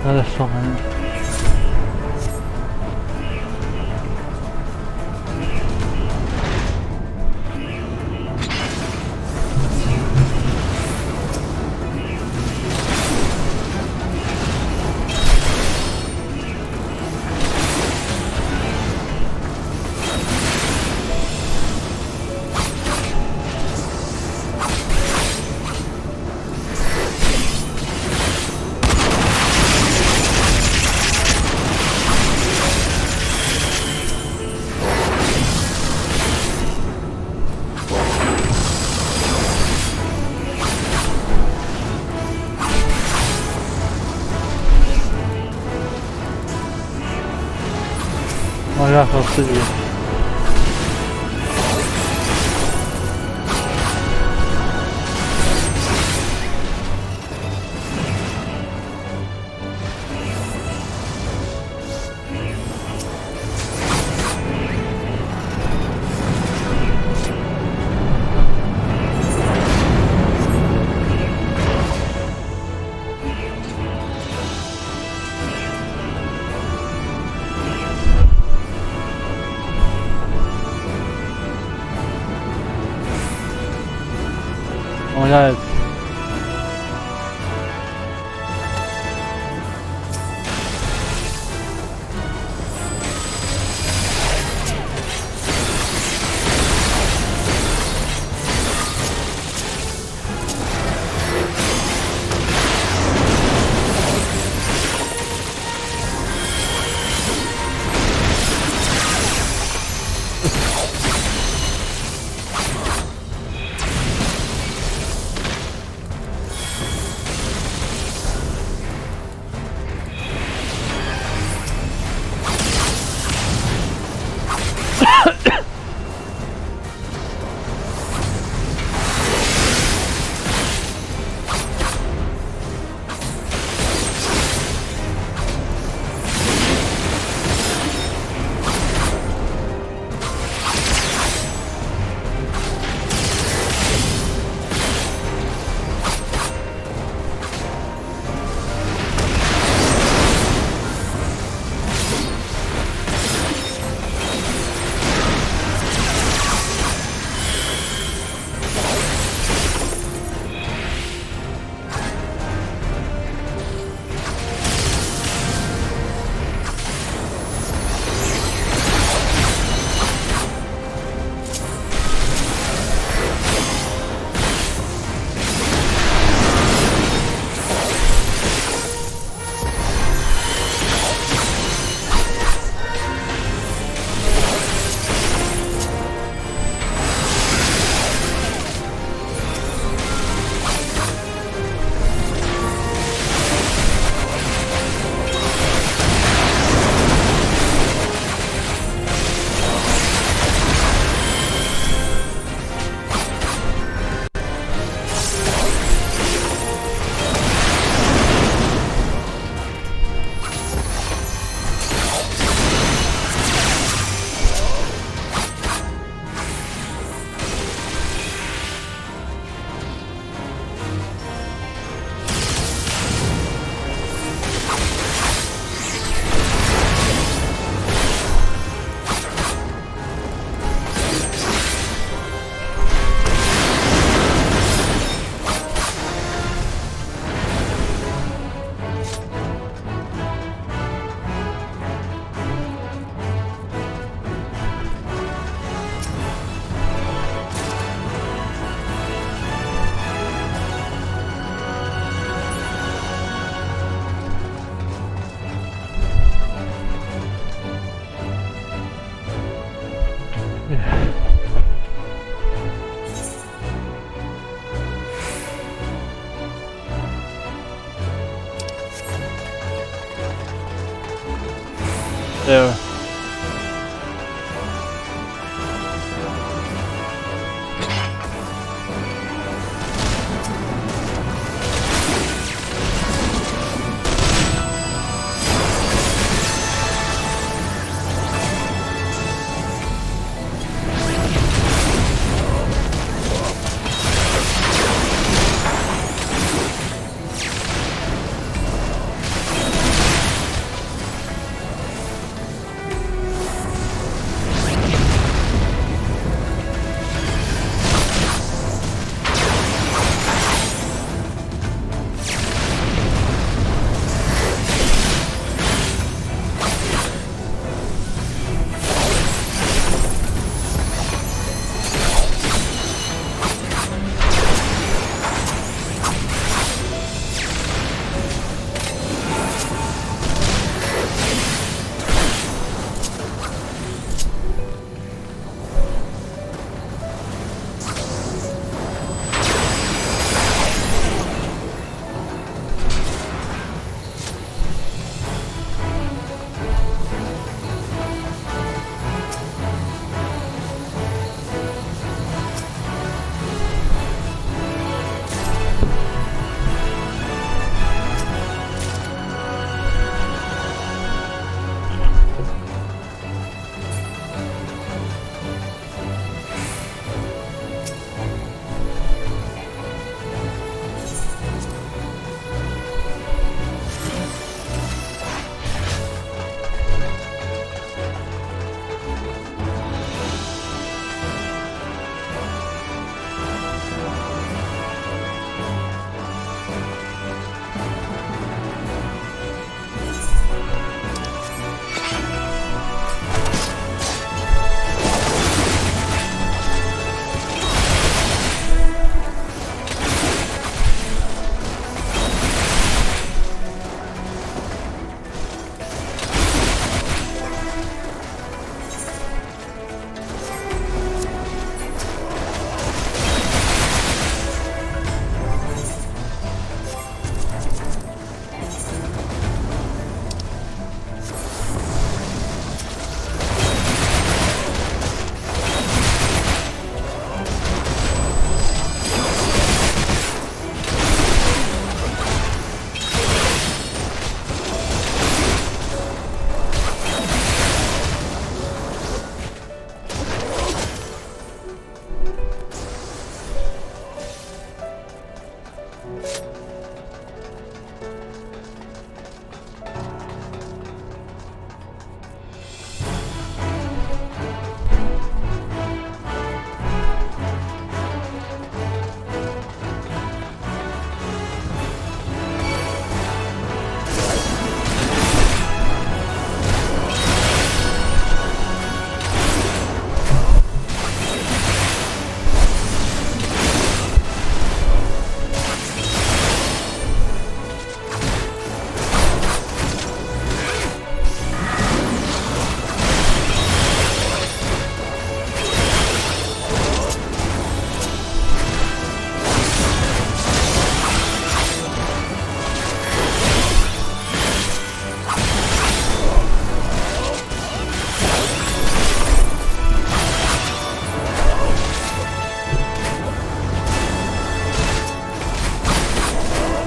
god, there's so many. Oh my god, I'll see you. Oh my god. There.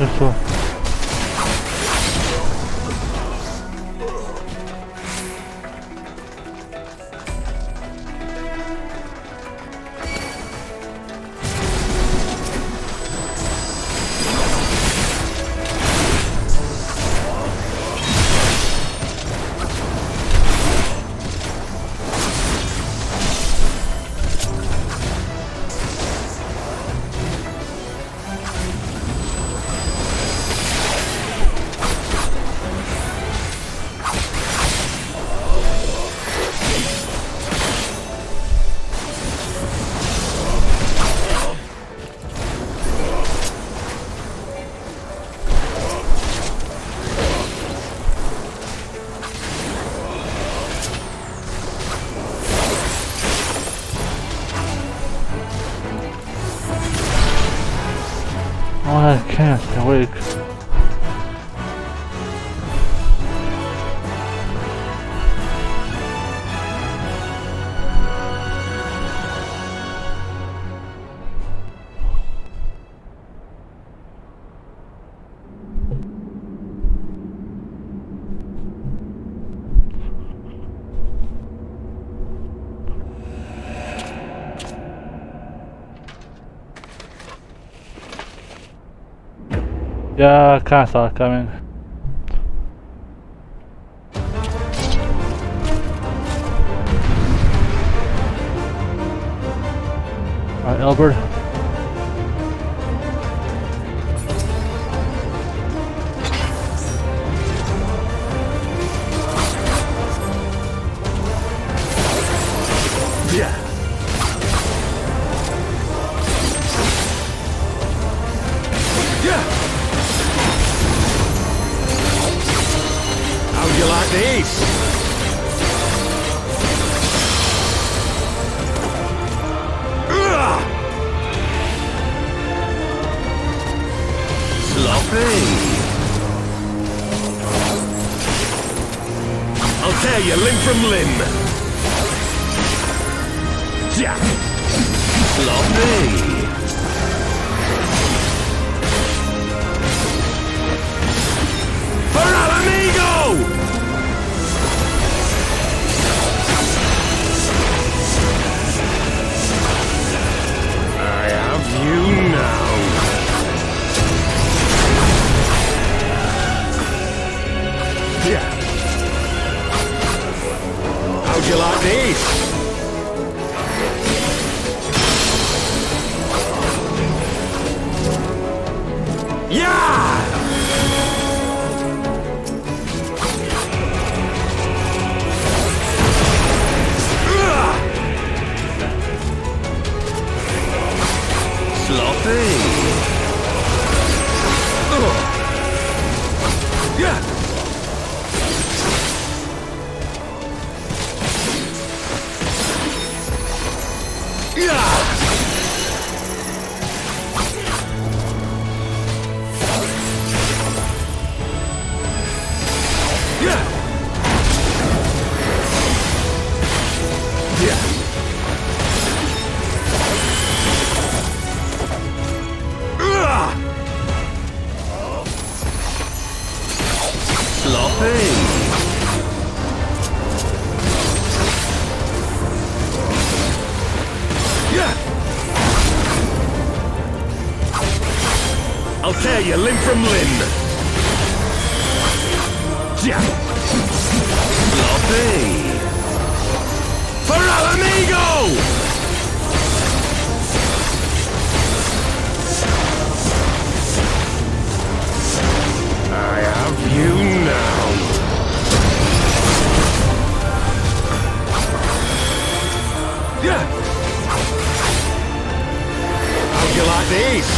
This one. Oh, I can't awake. Yeah, I kinda saw it coming. Alright, Albert. Yeah. How'd you like these? Sloppy. I'll tear you limb from limb. Yeah. Sloppy. How'd you like these? Yeah! Sloppy. Yeah! I'll tear you limb from limb. Yeah. Sloppy. For Alamigo! I have you now. Yeah. How'd you like these?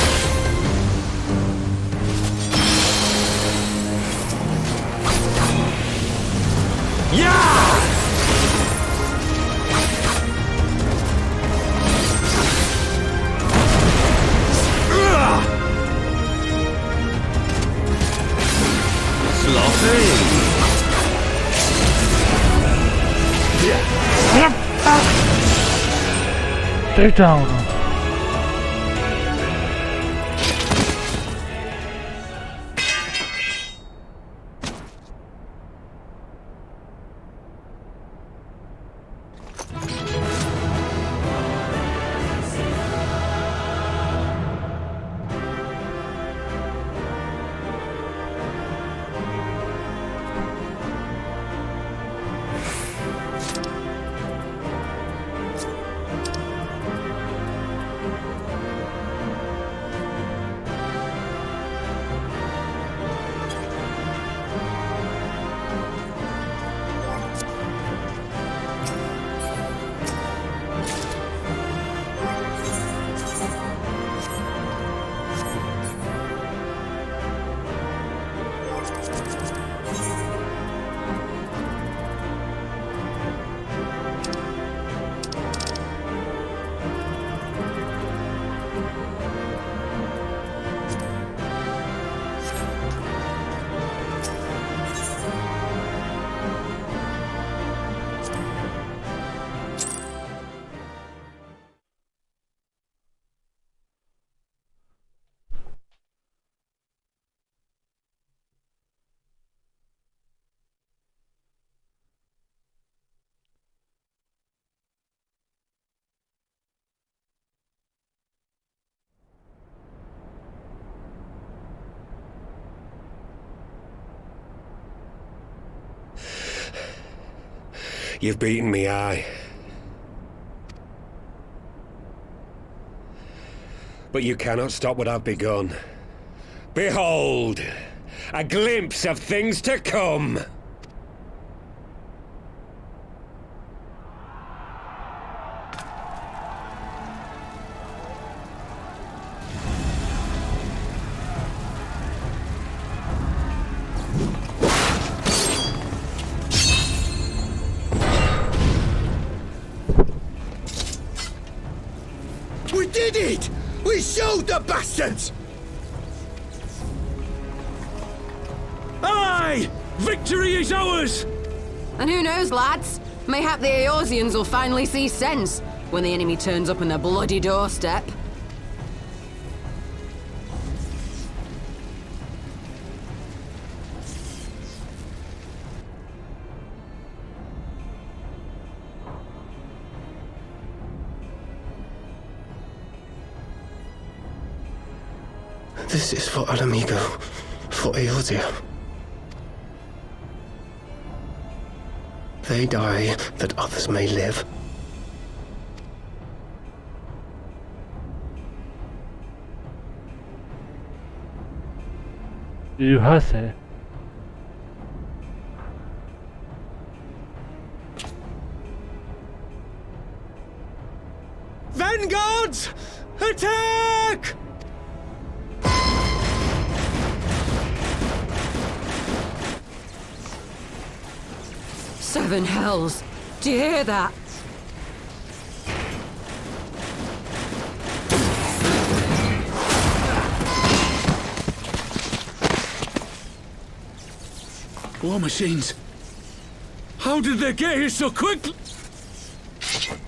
Yeah! Sloppy. Yeah. Take down. You've beaten me, aye. But you cannot stop what I've begun. Behold! A glimpse of things to come! We did it! We showed the bastards! Aye! Victory is ours! And who knows, lads? Mayhap the Eorzeans will finally see sense when the enemy turns up on their bloody doorstep. This is for Alamigo, for Eorzea. They die that others may live. You have it. Vanguards! Attack! Seven hells! Do you hear that? War machines! How did they get here so quickly?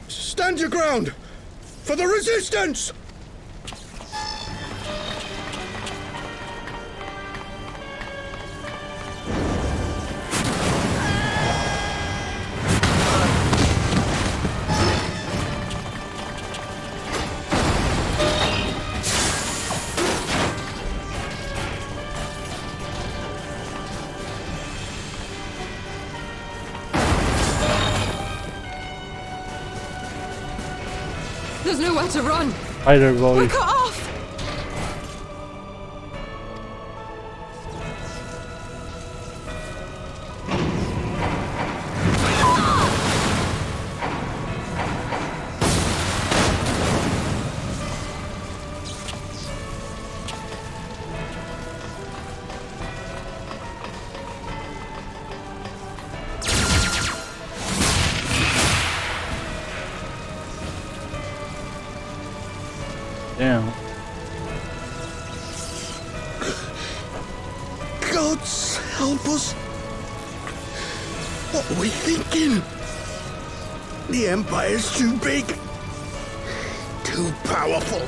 Stand your ground! For the resistance! There's nowhere to run! Either boy. We're cut off! Damn. Gods help us! What are we thinking? The Empire's too big. Too powerful.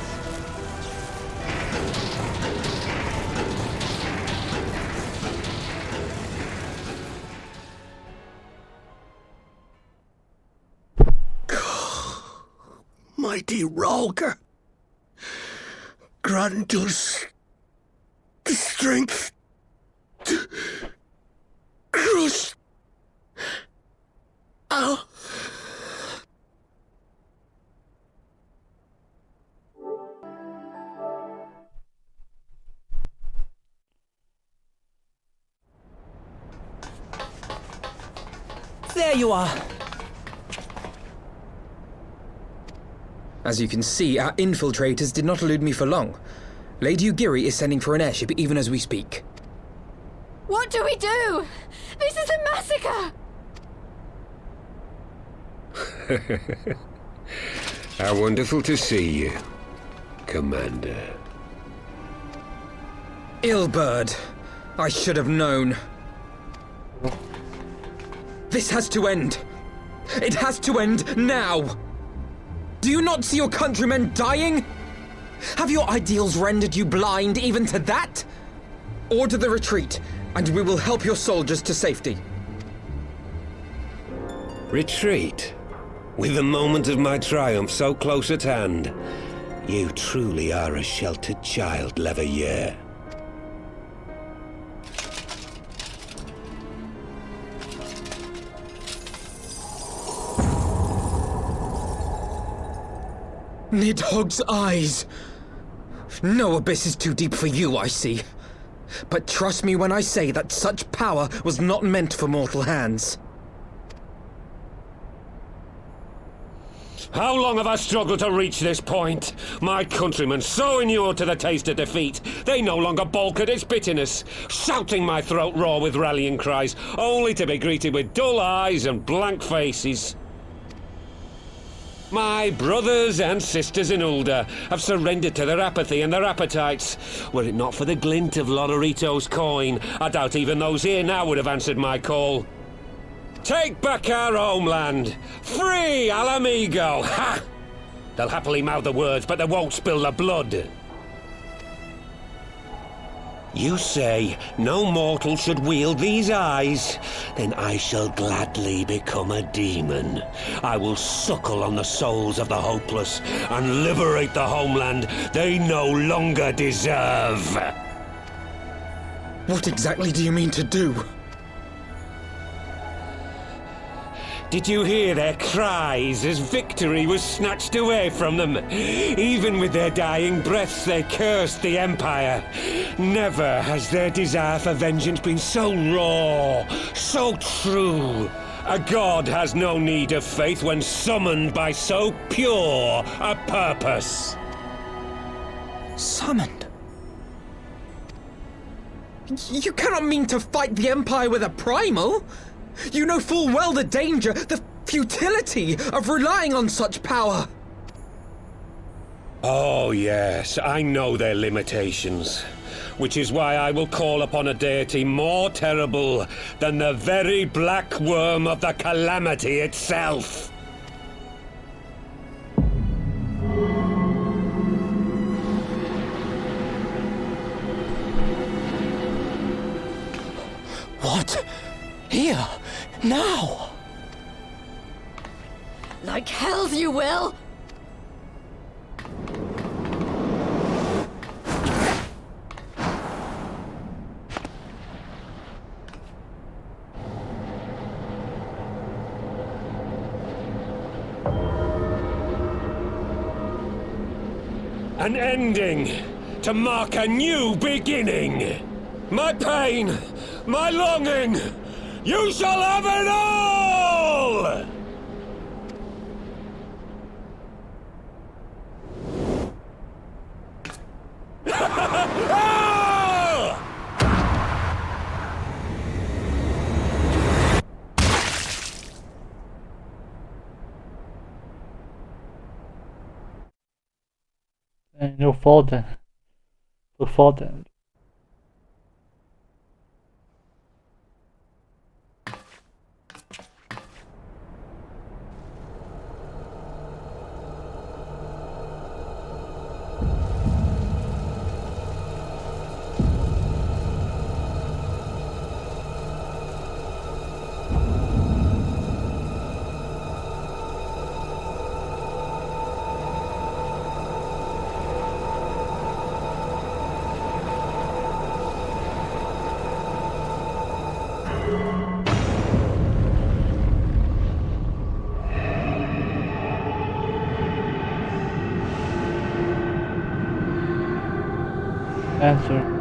Mighty Rolger. Grant us the strength to crush our... There you are. As you can see, our infiltrators did not elude me for long. Lady Ugiri is sending for an airship even as we speak. What do we do? This is a massacre! How wonderful to see you, Commander. Illbird. I should have known. This has to end. It has to end now. Do you not see your countrymen dying? Have your ideals rendered you blind even to that? Order the retreat, and we will help your soldiers to safety. Retreat? With the moment of my triumph so close at hand? You truly are a sheltered child, Leveilleur. Nidhogg's eyes! No abyss is too deep for you, I see. But trust me when I say that such power was not meant for mortal hands. How long have I struggled to reach this point? My countrymen, so inured to the taste of defeat, they no longer balk at its bitterness, shouting my throat raw with rallying cries, only to be greeted with dull eyes and blank faces. My brothers and sisters in Ulda have surrendered to their apathy and their appetites. Were it not for the glint of Lodorito's coin, I doubt even those here now would have answered my call. Take back our homeland! Free Alamigo! Ha! They'll happily mouth the words, but they won't spill the blood. You say no mortal should wield these eyes? Then I shall gladly become a demon. I will suckle on the souls of the hopeless and liberate the homeland they no longer deserve. What exactly do you mean to do? Did you hear their cries as victory was snatched away from them? Even with their dying breaths, they cursed the Empire. Never has their desire for vengeance been so raw, so true. A god has no need of faith when summoned by so pure a purpose. Summoned? You cannot mean to fight the Empire with a primal! You know full well the danger, the futility of relying on such power! Oh yes, I know their limitations. Which is why I will call upon a deity more terrible than the very black worm of the calamity itself. What? Here? Now? Like hells you will! An ending to mark a new beginning. My pain, my longing, you shall have it all! And you'll fall down. You'll fall down. Answer.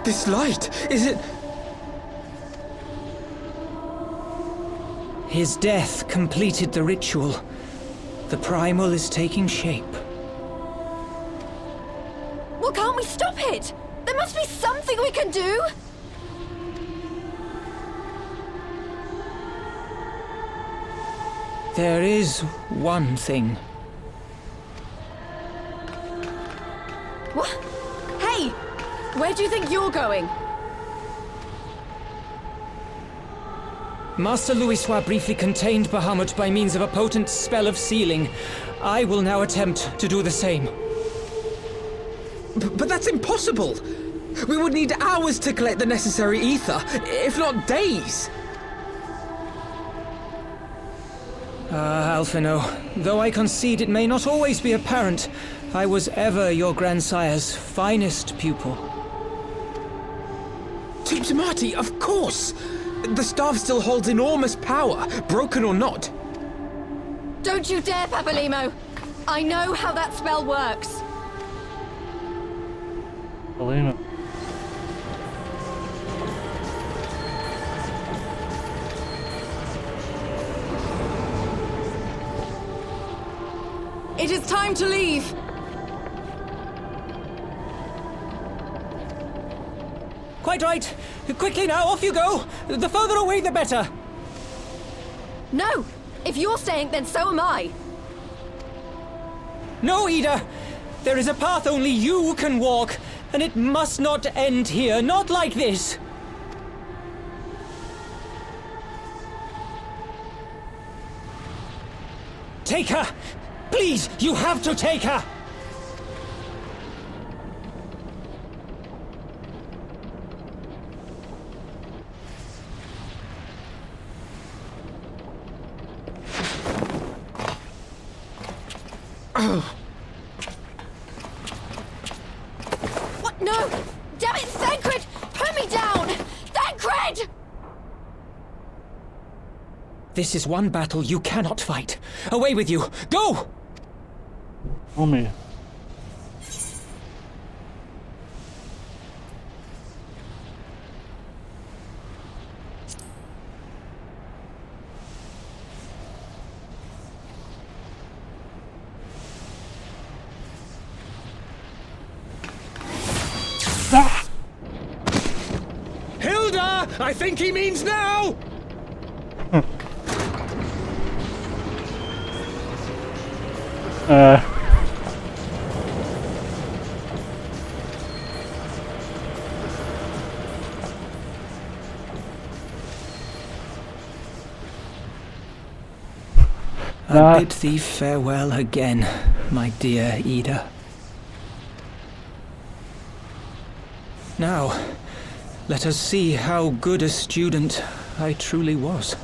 This light, is it... His death completed the ritual. The primal is taking shape. Well, can't we stop it? There must be something we can do! There is one thing. What? Hey! Where do you think you're going? Master Louisoix briefly contained Bahamut by means of a potent spell of sealing. I will now attempt to do the same. But that's impossible! We would need hours to collect the necessary ether, if not days. Alphino, though I concede it may not always be apparent, I was ever your grandsire's finest pupil. Marty, of course! The staff still holds enormous power, broken or not. Don't you dare, Papalymo! I know how that spell works. Papalymo. It is time to leave. Quite right. Quickly now, off you go. The further away, the better. No! If you're staying, then so am I. No, Ida. There is a path only you can walk, and it must not end here. Not like this. Take her! Please, you have to take her! What? No! Damn it, Thancred! Put me down! Thancred! This is one battle you cannot fight. Away with you! Go! Homie. Hilda! I think he means now! I bid thee farewell again, my dear Ida. Now, let us see how good a student I truly was.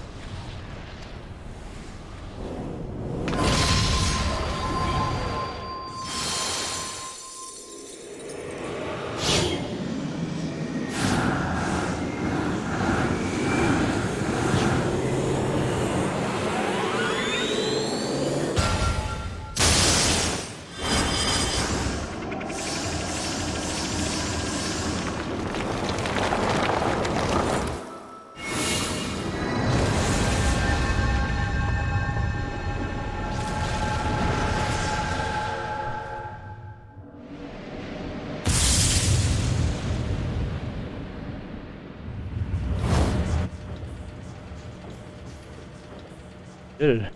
Dude.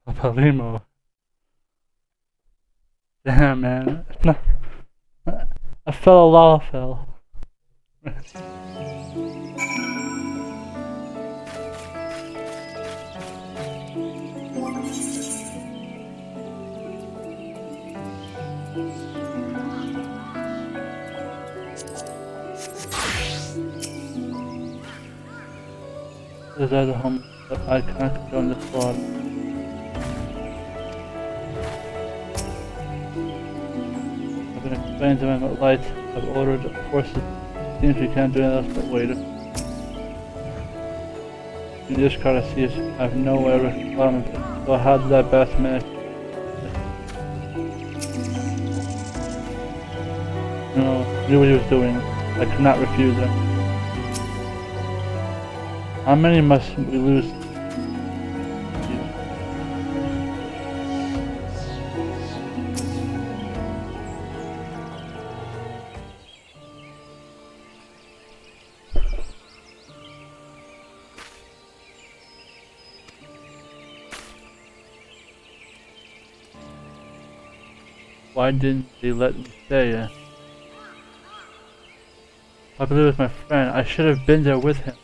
Papalymo. Damn, man. No. I fell a lava fell. These are the homes that I cannot join the squad. I've been explaining to them what light I've ordered forces. Seems we can't do anything else but wait. In this card I see is I have no way of responding to it. So how did I best manage? No, I knew what he was doing. I could not refuse him. How many must we lose? Why didn't they let me stay? I believe it was my friend. I should have been there with him.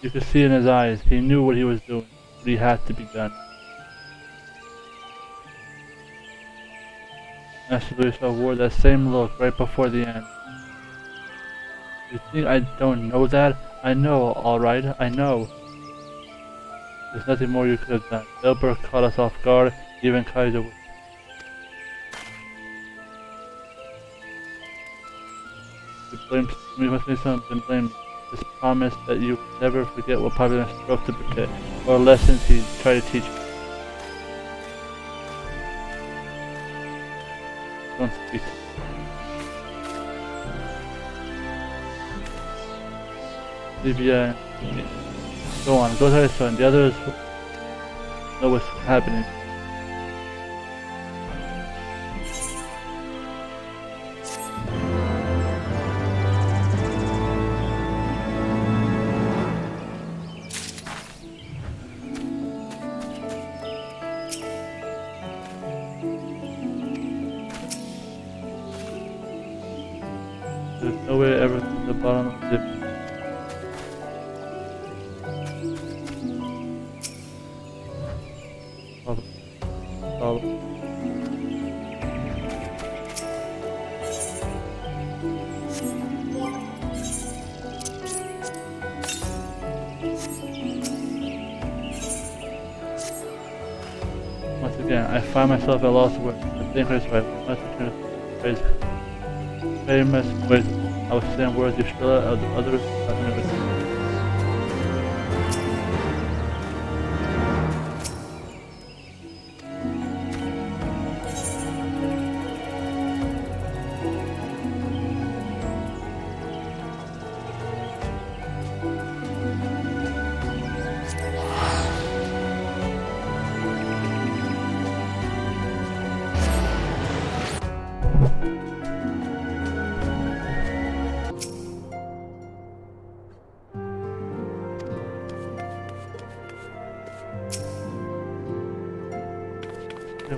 You could see in his eyes. He knew what he was doing, but he had to be done. Master Luisa wore that same look right before the end. You think I don't know that? I know, alright, I know. There's nothing more you could have done. Elbert caught us off guard, even Kaiser was. We must be something blame. Just promise that you will never forget what Papalymo strove to protect, or lessons he tried to teach you. Don't speak. Livia, go on, go tell your son. The others know what's happening. There's no way ever to the bottom of the Once again, I find myself at loss of words. The thing is right. I must return to praise famous ways. I was saying words you still of the others.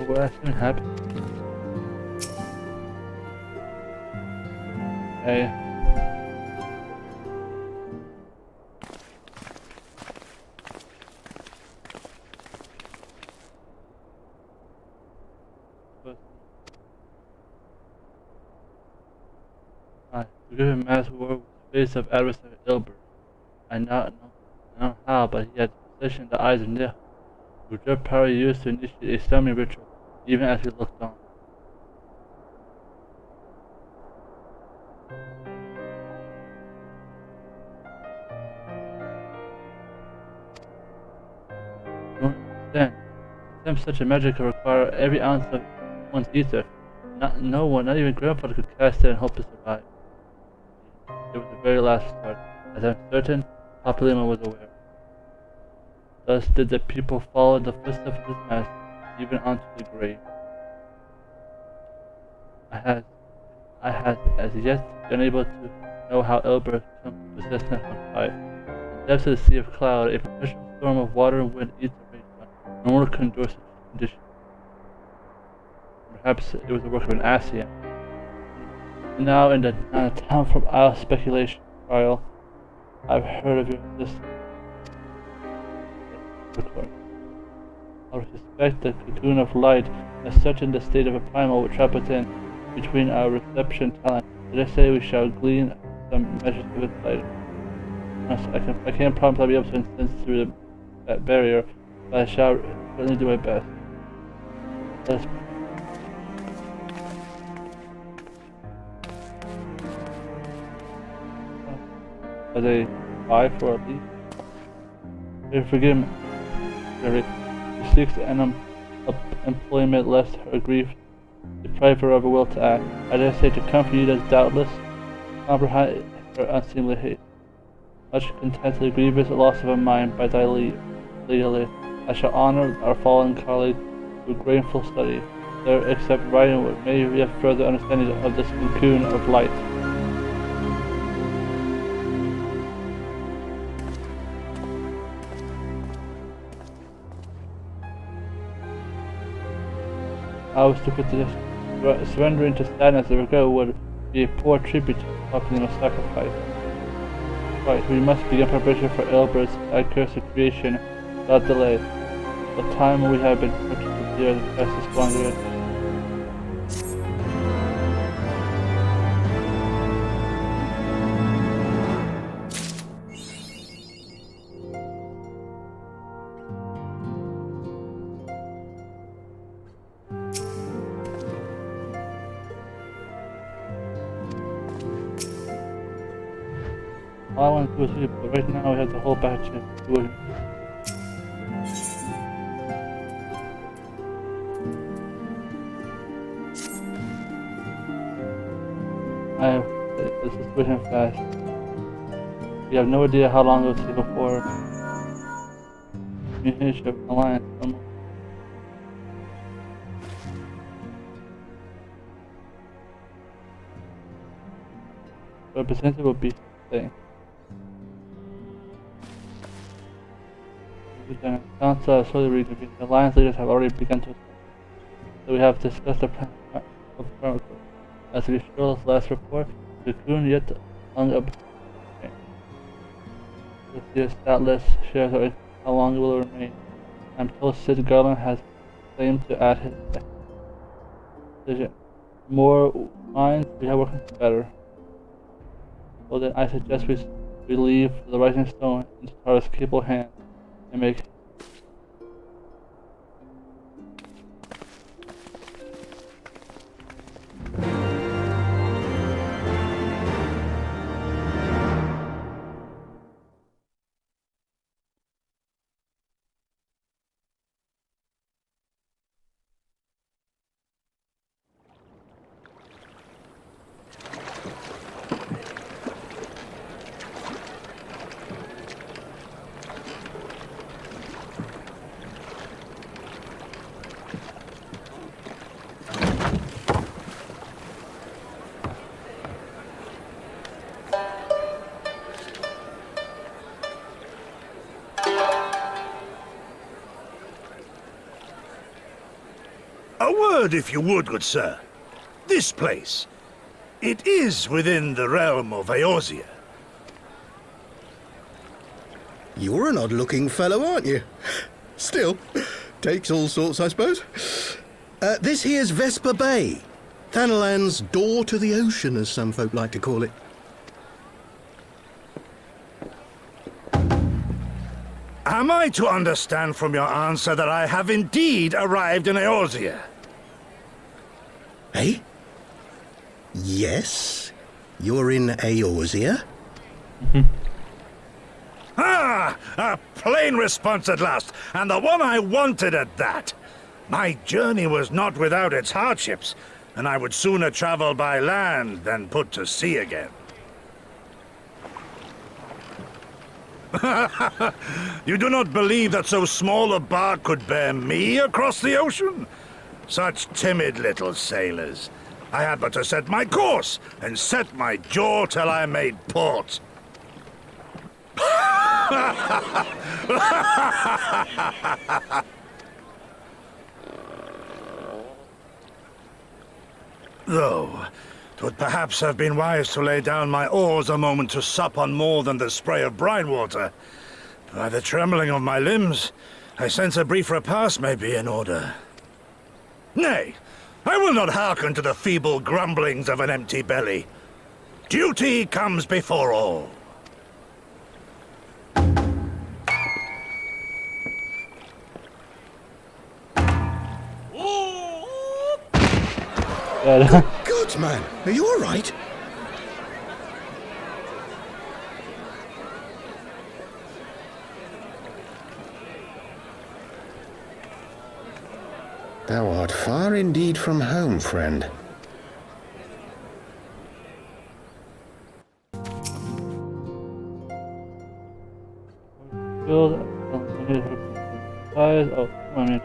What's gonna happen? Hey. To give him mass war with the face of adversary Ilbert. I not know how, but he had possession of the eyes of Nil. With their power used to initiate a summoning ritual, even as we looked on. I don't understand. To attempt such a magic could require every ounce of one's ether. No one, not even Grandfather, could cast it and hope to survive. It was the very last start, as I'm certain Papalymo was aware. Thus did the people follow the footsteps of this master, even onto the grave. I had as yet been able to know how Elbert comes to possess them on fire. In the depths of the sea of cloud, a perpetual storm of water and wind eats the rage. No one could endure such conditions. Perhaps it was the work of an Asian. And now, in the town from our speculation trial, I've heard of your existence. I suspect the cocoon of light as such in the state of a primal would trap within between our reception talent. Did I say we shall glean some measures of its light? I can't promise I'll be able to sense through that barrier, but I shall certainly do my best. Let's Are they 5 for at least? Forgive me. She seeks employment lest her grief deprive her of a will to act. I dare say to comfort you does doubtless comprehend her unseemly hate. Much content to the grievous loss of a mind by thy leave. I shall honor our fallen colleague with grateful study. There, except writing what may be a further understanding of this cocoon of light. I was to put this surrendering to sadness and regret would be a poor tribute to Papalymo's sacrifice. fight. We must begin preparation for Elbert's accursed creation without delay. The time we have been put to prepare the best is squandered. All I want to do is sleep, but right now we have the whole batch of wood. This is pushing fast. We have no idea how long it will take before communication of alliance. But potentially will be staying. The council slowly reconvened. The alliance leaders have already begun to assemble. So we have discussed the plan of as we stroll this last report. The Goon yet hung up. This doubtless shares how long it will remain. I'm told Sid Garland has claimed to add his decision. The more minds we have working better. Well then I suggest we leave the Rising Stone into Tara's capable hands and make A word, if you would, good sir. This place, it is within the realm of Eorzea. You're an odd-looking fellow, aren't you? Still, takes all sorts, I suppose. This here's Vesper Bay. Thanalan's door to the ocean, as some folk like to call it. Am I to understand from your answer that I have indeed arrived in Eorzea? Eh? Yes, you're in Eorzea. Ah! A plain response at last, and the one I wanted at that. My journey was not without its hardships, and I would sooner travel by land than put to sea again. You do not believe that so small a bark could bear me across the ocean? Such timid little sailors. I had but to set my course and set my jaw till I made port. Though, 'twould perhaps have been wise to lay down my oars a moment to sup on more than the spray of brine water. By the trembling of my limbs, I sense a brief repast may be in order. Nay, I will not hearken to the feeble grumblings of an empty belly. Duty comes before all. Good God, man, are you all right? Thou art far indeed from home, friend. Build size. Oh, I mean,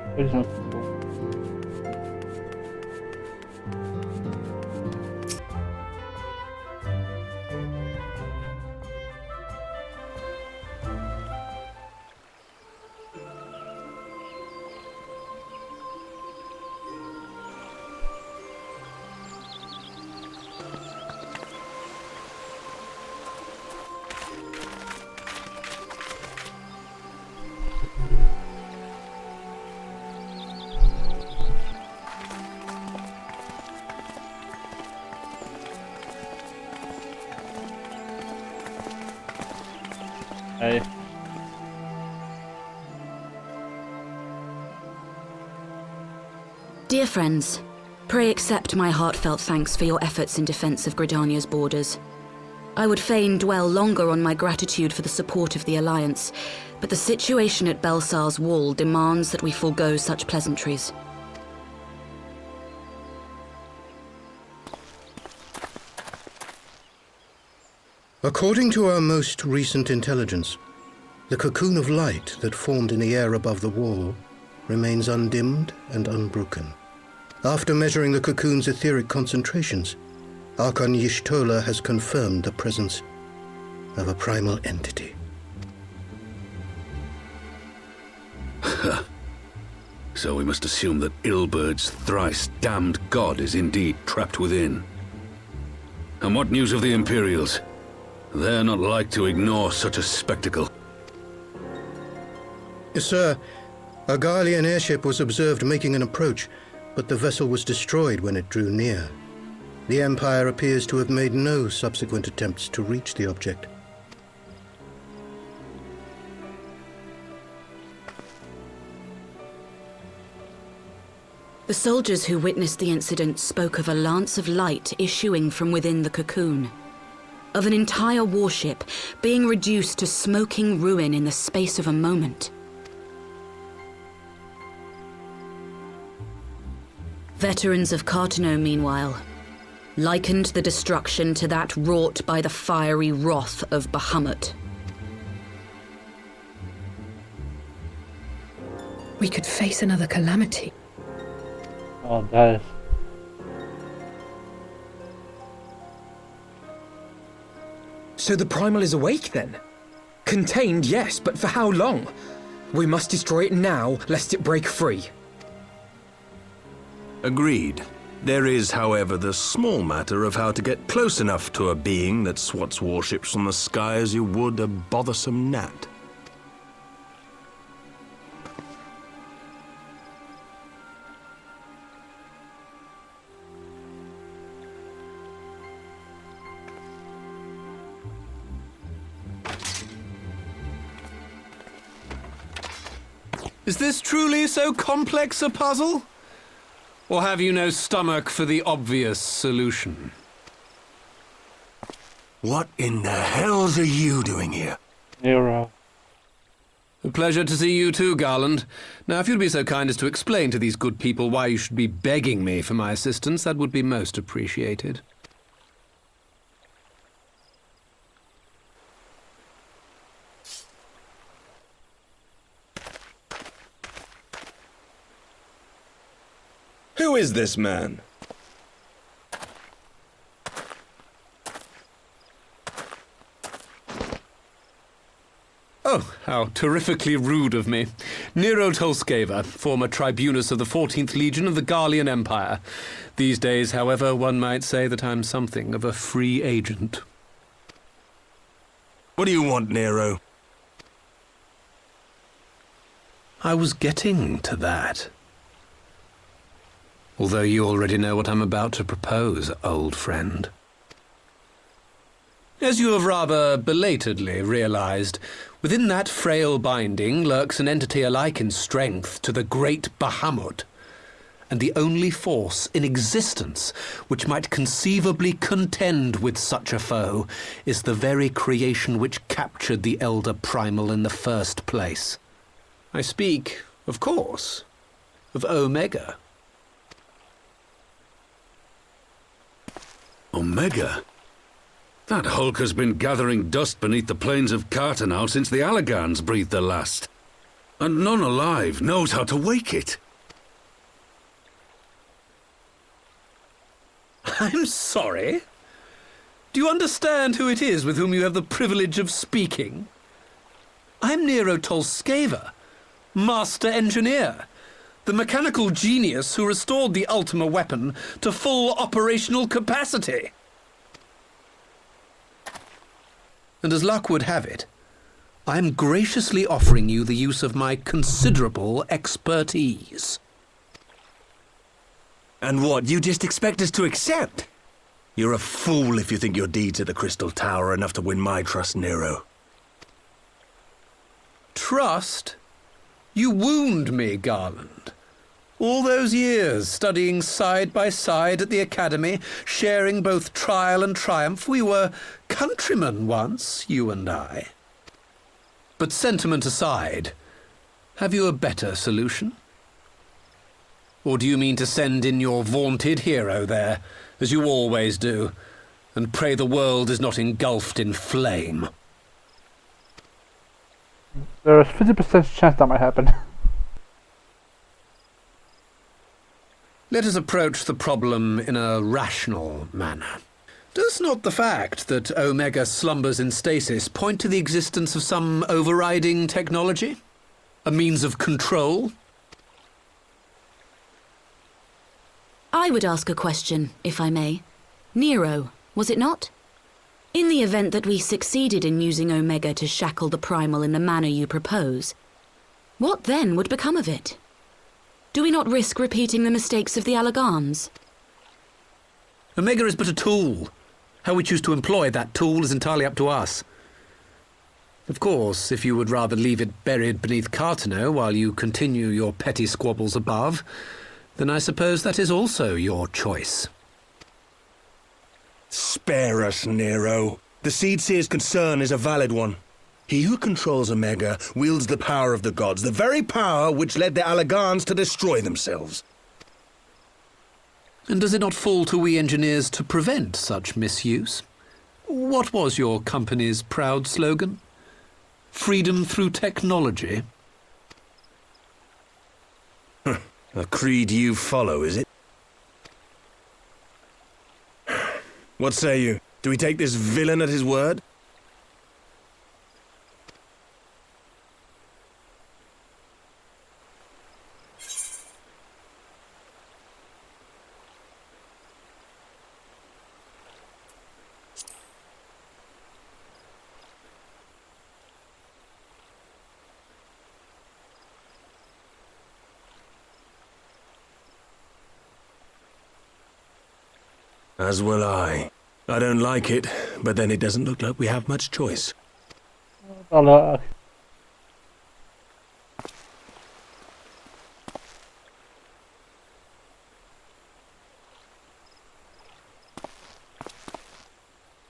Hey. Dear friends, pray accept my heartfelt thanks for your efforts in defense of Gridania's borders. I would fain dwell longer on my gratitude for the support of the Alliance, but the situation at Belsar's Wall demands that we forego such pleasantries. According to our most recent intelligence, the cocoon of light that formed in the air above the wall remains undimmed and unbroken. After measuring the cocoon's etheric concentrations, Archon Y'shtola has confirmed the presence of a primal entity. So we must assume that Ilbert's thrice-damned god is indeed trapped within. And what news of the Imperials? They're not like to ignore such a spectacle. Sir, a Garlean airship was observed making an approach, but the vessel was destroyed when it drew near. The Empire appears to have made no subsequent attempts to reach the object. The soldiers who witnessed the incident spoke of a lance of light issuing from within the cocoon, of an entire warship being reduced to smoking ruin in the space of a moment. Veterans of Cartano, meanwhile, likened the destruction to that wrought by the fiery wrath of Bahamut. We could face another calamity. Oh, that is... So the Primal is awake then? Contained, yes, but for how long? We must destroy it now, lest it break free. Agreed. There is, however, the small matter of how to get close enough to a being that swats warships from the sky as you would a bothersome gnat. Is this truly so complex a puzzle? Or have you no stomach for the obvious solution? What in the hells are you doing here? Nero. A pleasure to see you too, Garland. Now, if you'd be so kind as to explain to these good people why you should be begging me for my assistance, that would be most appreciated. Who is this man? Oh, how terrifically rude of me. Nero Tolskeva, former tribunus of the 14th Legion of the Garlean Empire. These days, however, one might say that I'm something of a free agent. What do you want, Nero? I was getting to that. Although you already know what I'm about to propose, old friend. As you have rather belatedly realized, within that frail binding lurks an entity alike in strength to the great Bahamut, and the only force in existence which might conceivably contend with such a foe is the very creation which captured the Elder Primal in the first place. I speak, of course, of Omega. Omega? That hulk has been gathering dust beneath the plains of Cartano since the Allagans breathed their last. And none alive knows how to wake it. I'm sorry? Do you understand who it is with whom you have the privilege of speaking? I'm Nero Tolskeva, Master Engineer, the mechanical genius who restored the Ultima weapon to full operational capacity. And as luck would have it, I am graciously offering you the use of my considerable expertise. And what, you just expect us to accept? You're a fool if you think your deeds at the Crystal Tower are enough to win my trust, Nero. Trust? You wound me, Garland. All those years, studying side by side at the academy, sharing both trial and triumph, we were countrymen once, you and I. But sentiment aside, have you a better solution? Or do you mean to send in your vaunted hero there, as you always do, and pray the world is not engulfed in flame? There's 50% chance that might happen. Let us approach the problem in a rational manner. Does not the fact that Omega slumbers in stasis point to the existence of some overriding technology? A means of control? I would ask a question, if I may. Nero, was it not? In the event that we succeeded in using Omega to shackle the Primal in the manner you propose, what then would become of it? Do we not risk repeating the mistakes of the Allagans? Omega is but a tool. How we choose to employ that tool is entirely up to us. Of course, if you would rather leave it buried beneath Cartano while you continue your petty squabbles above, then I suppose that is also your choice. Spare us, Nero. The Seedseer's concern is a valid one. He who controls Omega wields the power of the gods, the very power which led the Allagans to destroy themselves. And does it not fall to we engineers to prevent such misuse? What was your company's proud slogan? Freedom through technology? A creed you follow, is it? What say you? Do we take this villain at his word? As will I. I don't like it, but then it doesn't look like we have much choice.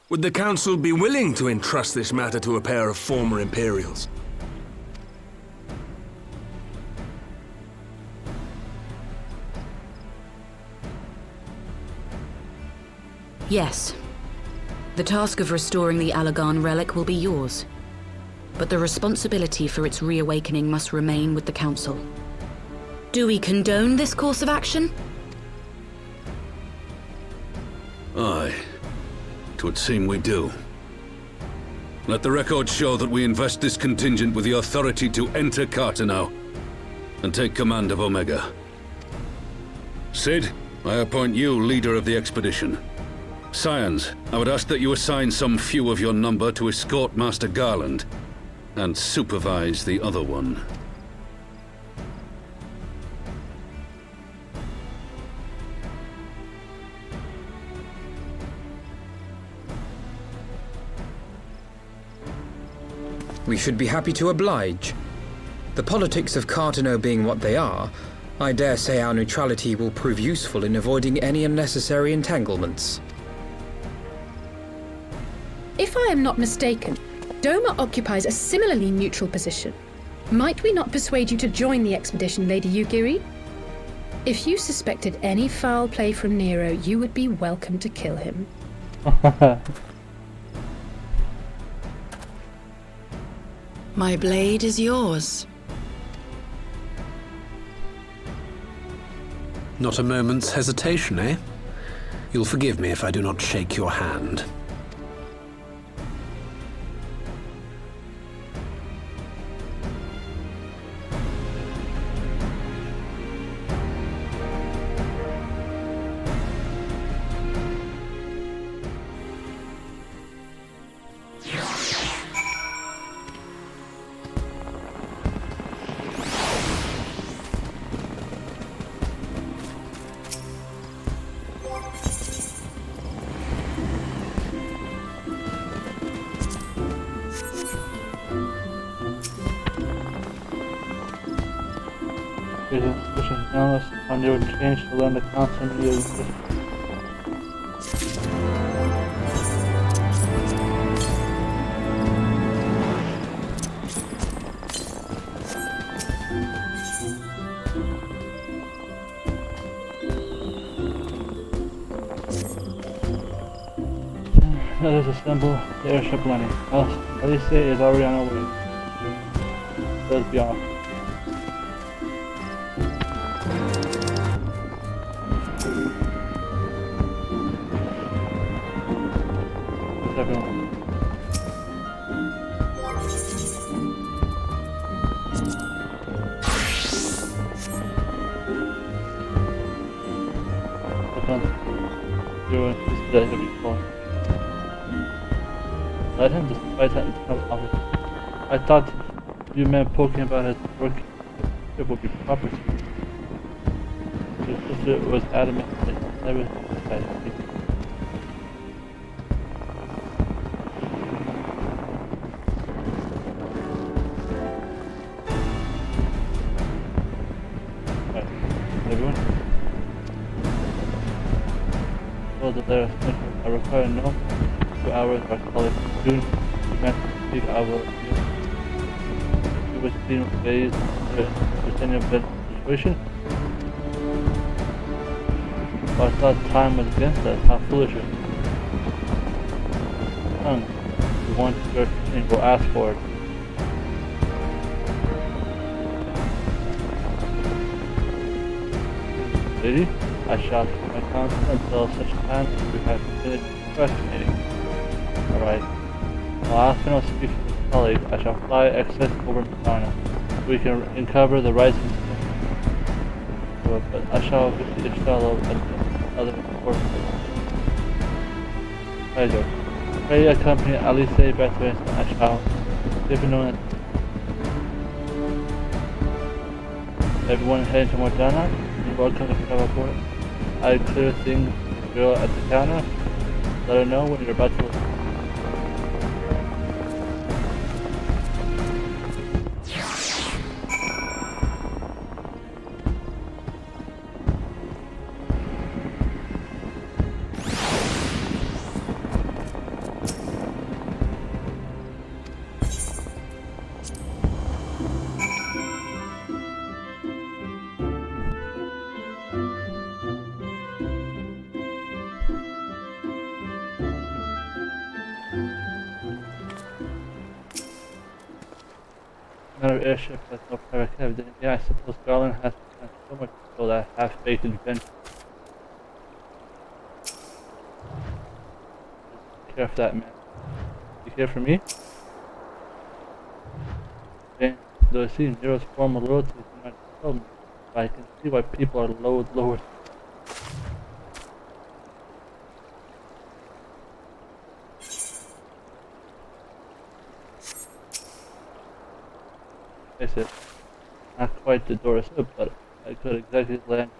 Would the Council be willing to entrust this matter to a pair of former Imperials? Yes. The task of restoring the Allagan relic will be yours. But the responsibility for its reawakening must remain with the Council. Do we condone this course of action? Aye. It would seem we do. Let the record show that we invest this contingent with the authority to enter Cartano and take command of Omega. Sid, I appoint you leader of the expedition. Scions, I would ask that you assign some few of your number to escort Master Garland and supervise the other one. We should be happy to oblige. The politics of Cartano being what they are, I dare say our neutrality will prove useful in avoiding any unnecessary entanglements. If I am not mistaken, Doma occupies a similarly neutral position. Might we not persuade you to join the expedition, Lady Yugiri? If you suspected any foul play from Nero, you would be welcome to kill him. My blade is yours. Not a moment's hesitation, eh? You'll forgive me if I do not shake your hand. Wishing analysts on your change to learn the constant you Let us assemble the airship landing. Elise is already on our way. Let's be off. Where's everyone? Look on. You're this is the heavy fall. Let him despite that it's not obvious. I thought you meant poking about his work. It would be proper. Your sister was adamant that he never decided. Right, everyone? Well, the letter I require no 2 hours our colleague June to speak our view. You would see ways to understand your best situation. But I thought time was against us. How foolish it is. Son, if you want your thing, go ask for it. Lady, I shall keep my counsel until such time as we have finished investigating. Alright. While Aspinall speaks to his colleague, I shall fly excess over Marina. We can uncover the rising sun. But I shall visit the shallow at the other forces. Kaiser. Pray accompany Alice back to us, and I shall give you known that everyone heading to Morgana. You're welcome to travel aboard. I clear things to the girl at the counter. Let her know when you're about to leave. Another airship has no private cab. Yeah, I suppose Garland has so much control that half-baked invention. Just care for that man. You care for me? Then, though I see Nero's formal loyalty to my problem, but I can see why people are lowered. I said, not quite the door is up, but I could exactly land.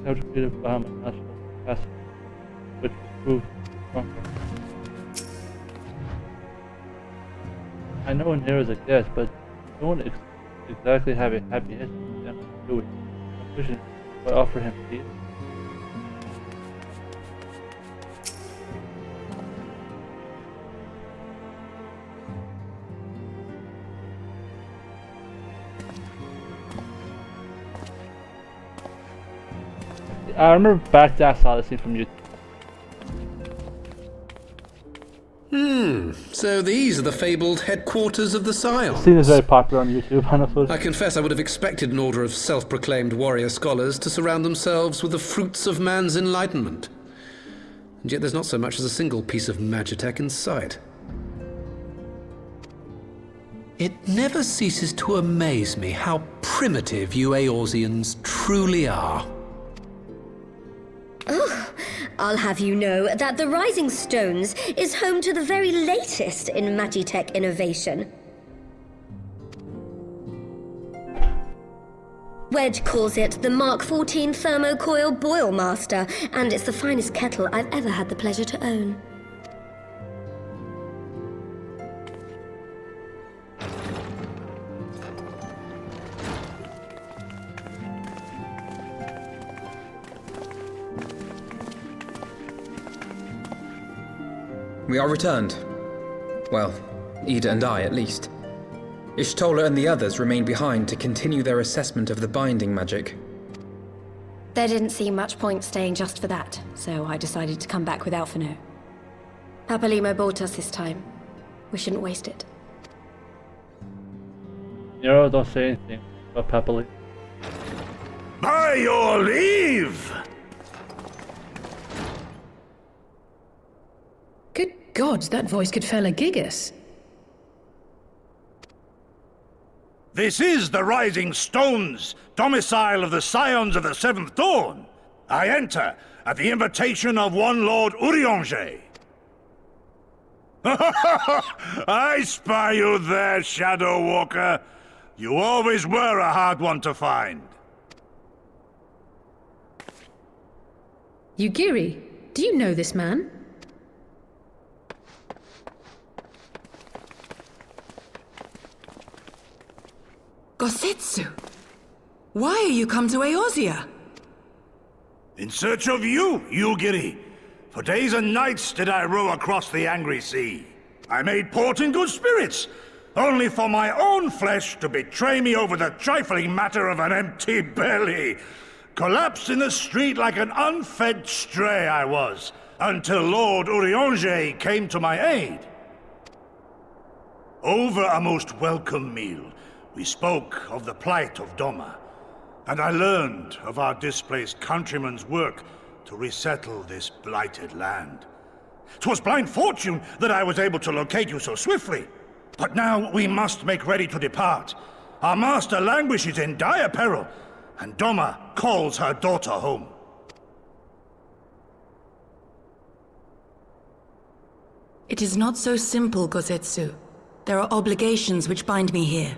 Calculated Bahama National Capacity, which was proved stronger. I know Nero's a guest, but don't exactly have a happy history with them, do we? I'm pushing if I offer him peace. I remember back then I saw this scene from YouTube. So these are the fabled headquarters of the Scions. The scene is very popular on YouTube, honestly. I confess I would have expected an order of self-proclaimed warrior scholars to surround themselves with the fruits of man's enlightenment. And yet there's not so much as a single piece of magitech in sight. It never ceases to amaze me how primitive you Eorzeans truly are. Oh, I'll have you know that the Rising Stones is home to the very latest in Magitech innovation. Wedge calls it the Mark 14 Thermocoil Boil Master, and it's the finest kettle I've ever had the pleasure to own. We are returned. Well, Ida and I, at least. Ishtola and the others remain behind to continue their assessment of the binding magic. There didn't seem much point staying just for that, so I decided to come back with Alphino. Papalymo bought us this time. We shouldn't waste it. Nero, don't say anything about Papalymo. By your leave! Good gods, that voice could fell a gigas. This is the Rising Stones, domicile of the Scions of the Seventh Dawn. I enter at the invitation of one Lord Urianger. I spy you there, Shadow Walker. You always were a hard one to find. Yugiri, do you know this man? Gosetsu, why are you come to Eorzea? In search of you, Yugiri. For days and nights did I row across the angry sea. I made port in good spirits, only for my own flesh to betray me over the trifling matter of an empty belly. Collapsed in the street like an unfed stray I was, until Lord Urianger came to my aid. Over a most welcome meal, we spoke of the plight of Doma, and I learned of our displaced countrymen's work to resettle this blighted land. 'Twas blind fortune that I was able to locate you so swiftly, but now we must make ready to depart. Our master languishes in dire peril, and Doma calls her daughter home. It is not so simple, Gosetsu. There are obligations which bind me here.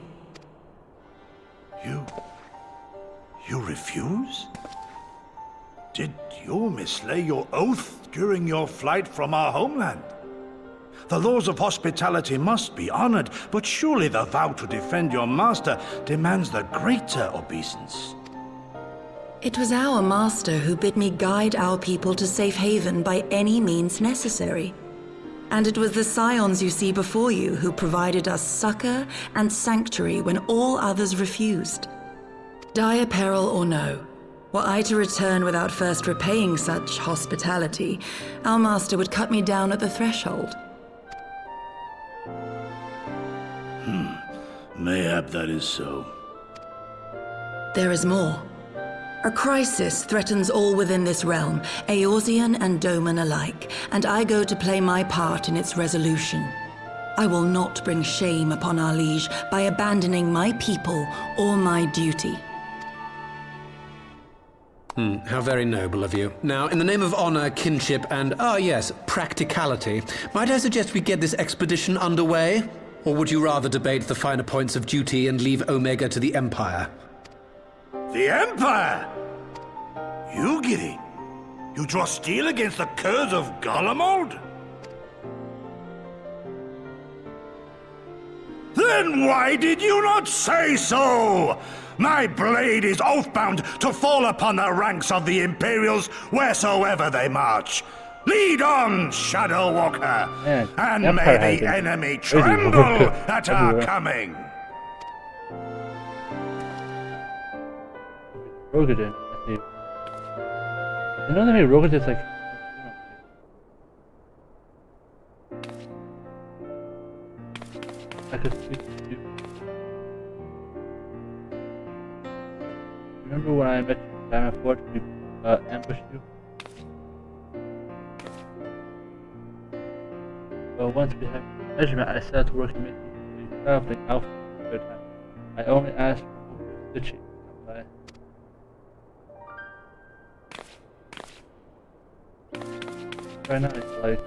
You refuse? Did you mislay your oath during your flight from our homeland? The laws of hospitality must be honored, but surely the vow to defend your master demands the greater obeisance. It was our master who bid me guide our people to safe haven by any means necessary. And it was the Scions you see before you who provided us succor and sanctuary when all others refused. Dire peril or no, were I to return without first repaying such hospitality, our master would cut me down at the threshold. Mayhap that is so. There is more. A crisis threatens all within this realm, Eorzean and Doman alike, and I go to play my part in its resolution. I will not bring shame upon our liege by abandoning my people or my duty. How very noble of you. Now, in the name of honor, kinship, and, yes, practicality, might I suggest we get this expedition underway? Or would you rather debate the finer points of duty and leave Omega to the Empire? The Empire? Yugiri? You draw steel against the curse of Garlemald? Then why did you not say so? My blade is oath-bound to fall upon the ranks of the Imperials wheresoever they march. Lead on, Shadow Walker, and may the enemy tremble at our coming. Rogadin, I think. You know that Rogadin's like... I could speak to you. Remember when I met you in Diamond Forge and we ambushed you? Well, once we had measurement, I set to work to make you traveling out for a good time. I only asked for the chief to come by. right now. It's like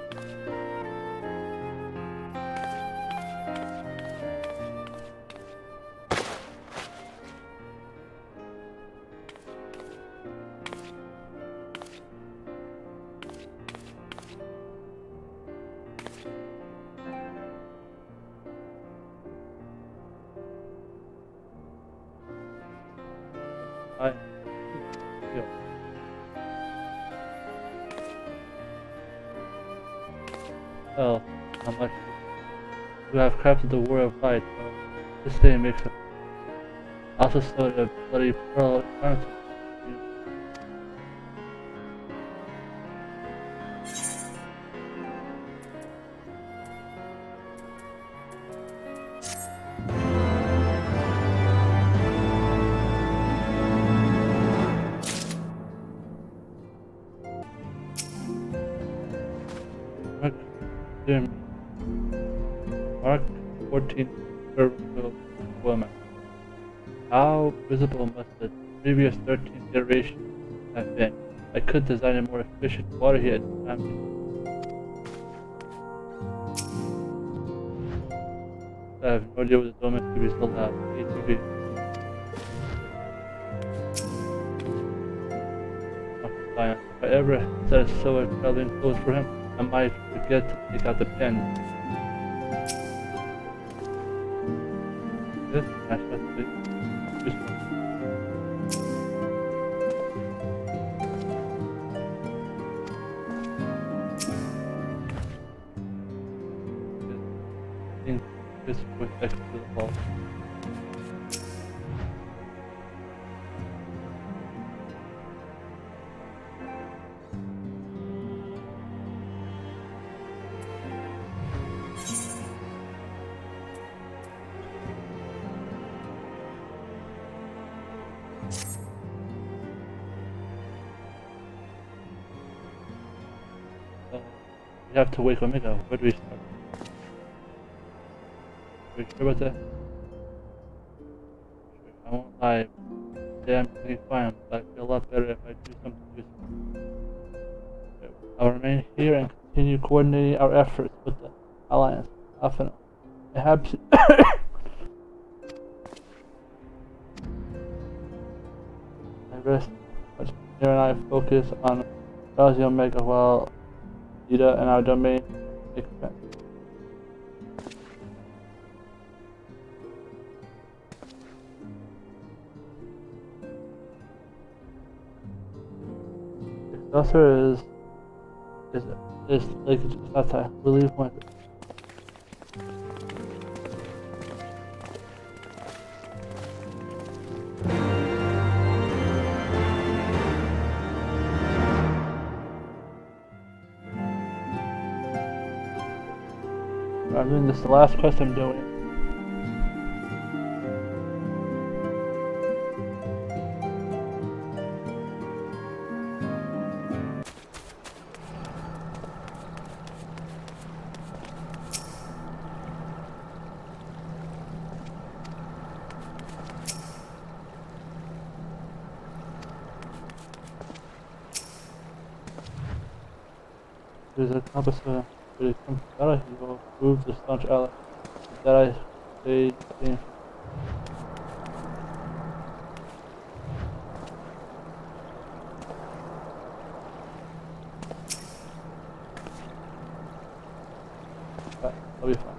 well, how much you have crafted the War of Light, so this thing makes it also so the bloody pearl eternity. Mark 14 woman. How visible must the previous 13 iterations have been? I could design a more efficient water heater. I have no idea what the domain could be so loud. ATV. If I ever set a silver traveling clothes for him, I might forget to take out the pen. This match has to be useful. This with X to the ball. We have to wake Omega. Where do we start? Are we sure about that? Sure. I won't lie. Today I'm feeling fine, but I feel a lot better if I do something useful. I'll remain here and continue coordinating our efforts with the Alliance. Often, I have to. I rest. Much here and I focus on rousing Omega while Ida and our domain expand. Successor is like that's a relief point. I'm doing this the last quest I'm doing. There's a compass when it comes to battle, he will prove the staunch ally. That I stay in. I'll be fine.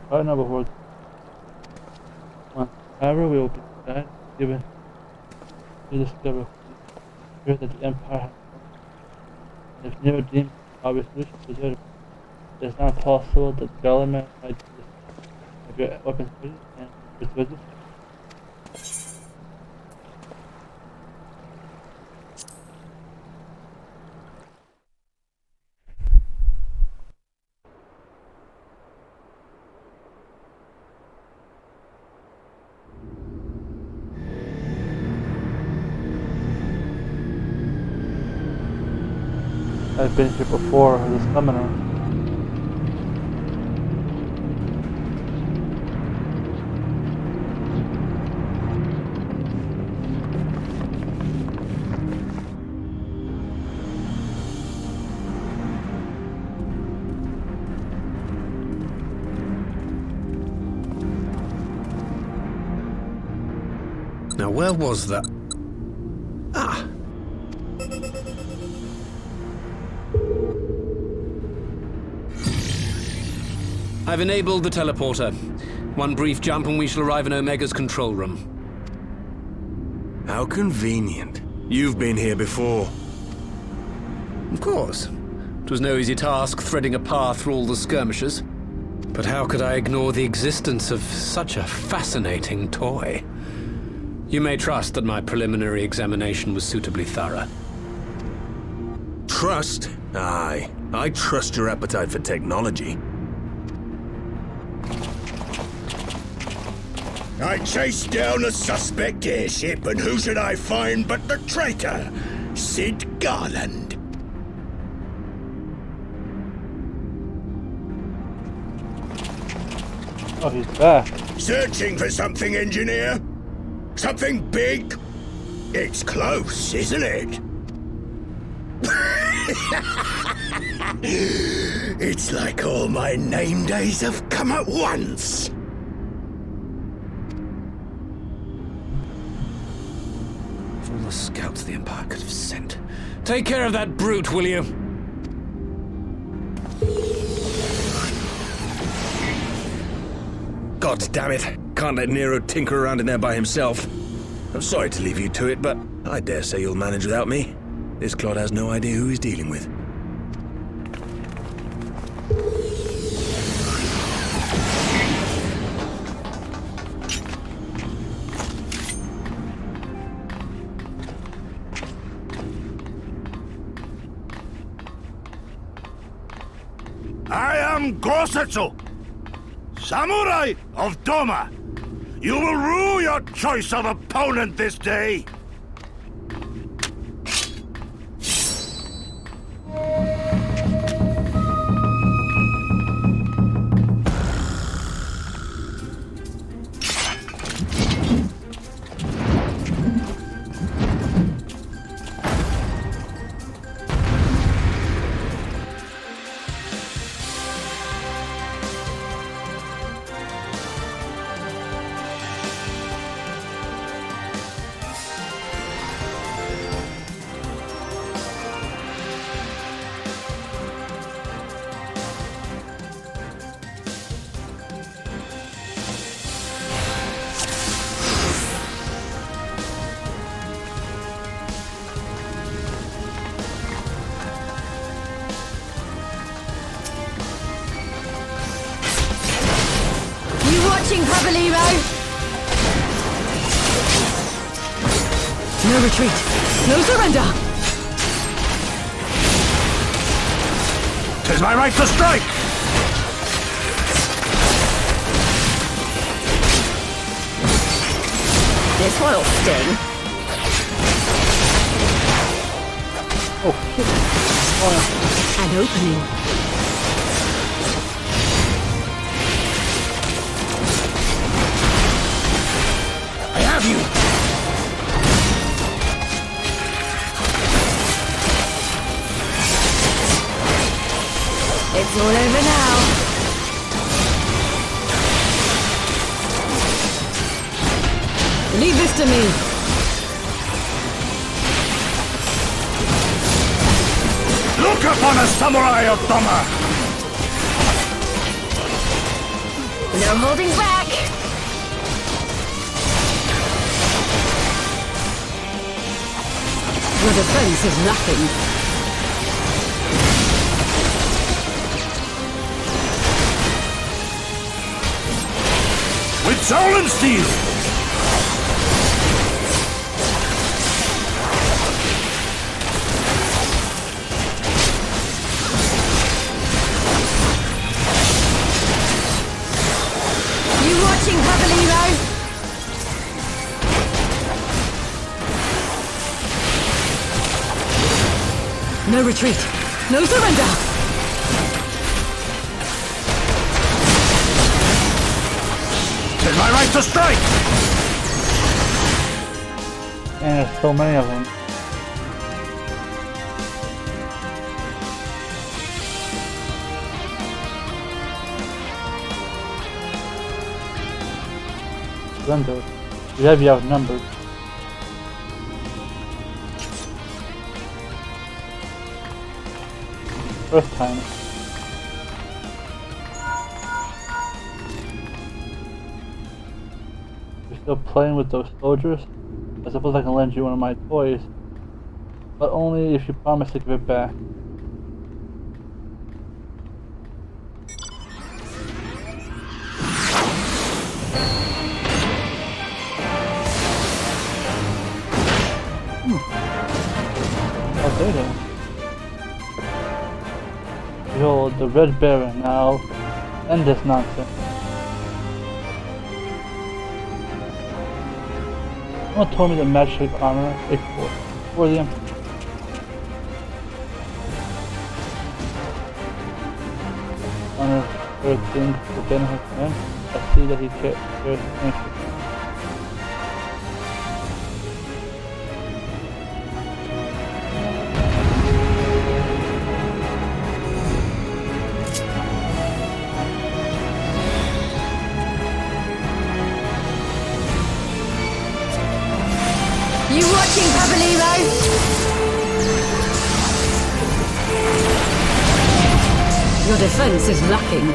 Right now before however, we will be back given to discover here that the Empire has won. If never deemed obvious solution to it is not possible that the government might do this. Have your weapons ready and with business. I've been here before as a summoner. Now, where was that? Ah! I've enabled the teleporter. One brief jump and we shall arrive in Omega's control room. How convenient. You've been here before. Of course. It was no easy task threading a path through all the skirmishes. But how could I ignore the existence of such a fascinating toy? You may trust that my preliminary examination was suitably thorough. Trust? Aye. I trust your appetite for technology. I chased down a suspect airship, and who should I find but the traitor, Sid Garland. Oh, he's back. Searching for something, engineer? Something big? It's close, isn't it? It's like all my name days have come at once. Of all the scouts the Empire could have sent. Take care of that brute, will you? God damn it. Can't let Nero tinker around in there by himself. I'm sorry to leave you to it, but I dare say you'll manage without me. This clod has no idea who he's dealing with. I am Gosetsu, Samurai of Doma. You will rue your choice of opponent this day. Papalymo! No retreat. No surrender! 'Tis my right to strike! This one'll sting. Oh. An opening. You. It's all over now. Leave this to me. Look upon a samurai of Doma! No holding back! Your defense is nothing. With soul and steel! You watching, Papalymo? No retreat. No surrender! Tis my right to strike! And there's so many of them. Surrender. We have you outnumbered. first time. You're still playing with those soldiers? I suppose I can lend you one of my toys. But only if you promise to give it back. Oh, there they are. Behold, the Red Baron, now end this nonsense. Someone told me the magic armor is for the Emperor. Honor for things to benefit him. I see that he cares for. You watching, Papalymo? Your defense is lacking.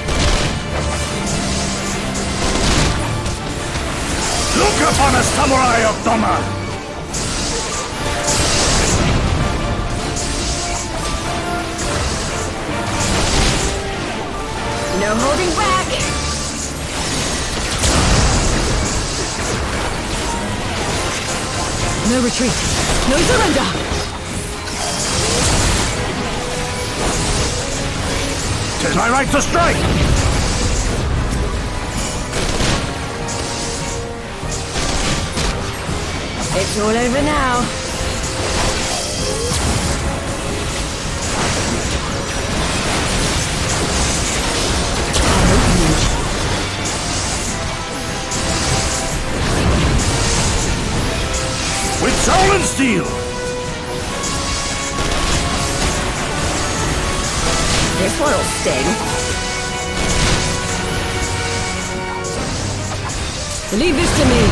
Look upon a samurai of Doma! No holding back! No retreat. No surrender. Tis my right to strike! It's all over now. With soul and steel! This one'll sting. Leave this to me.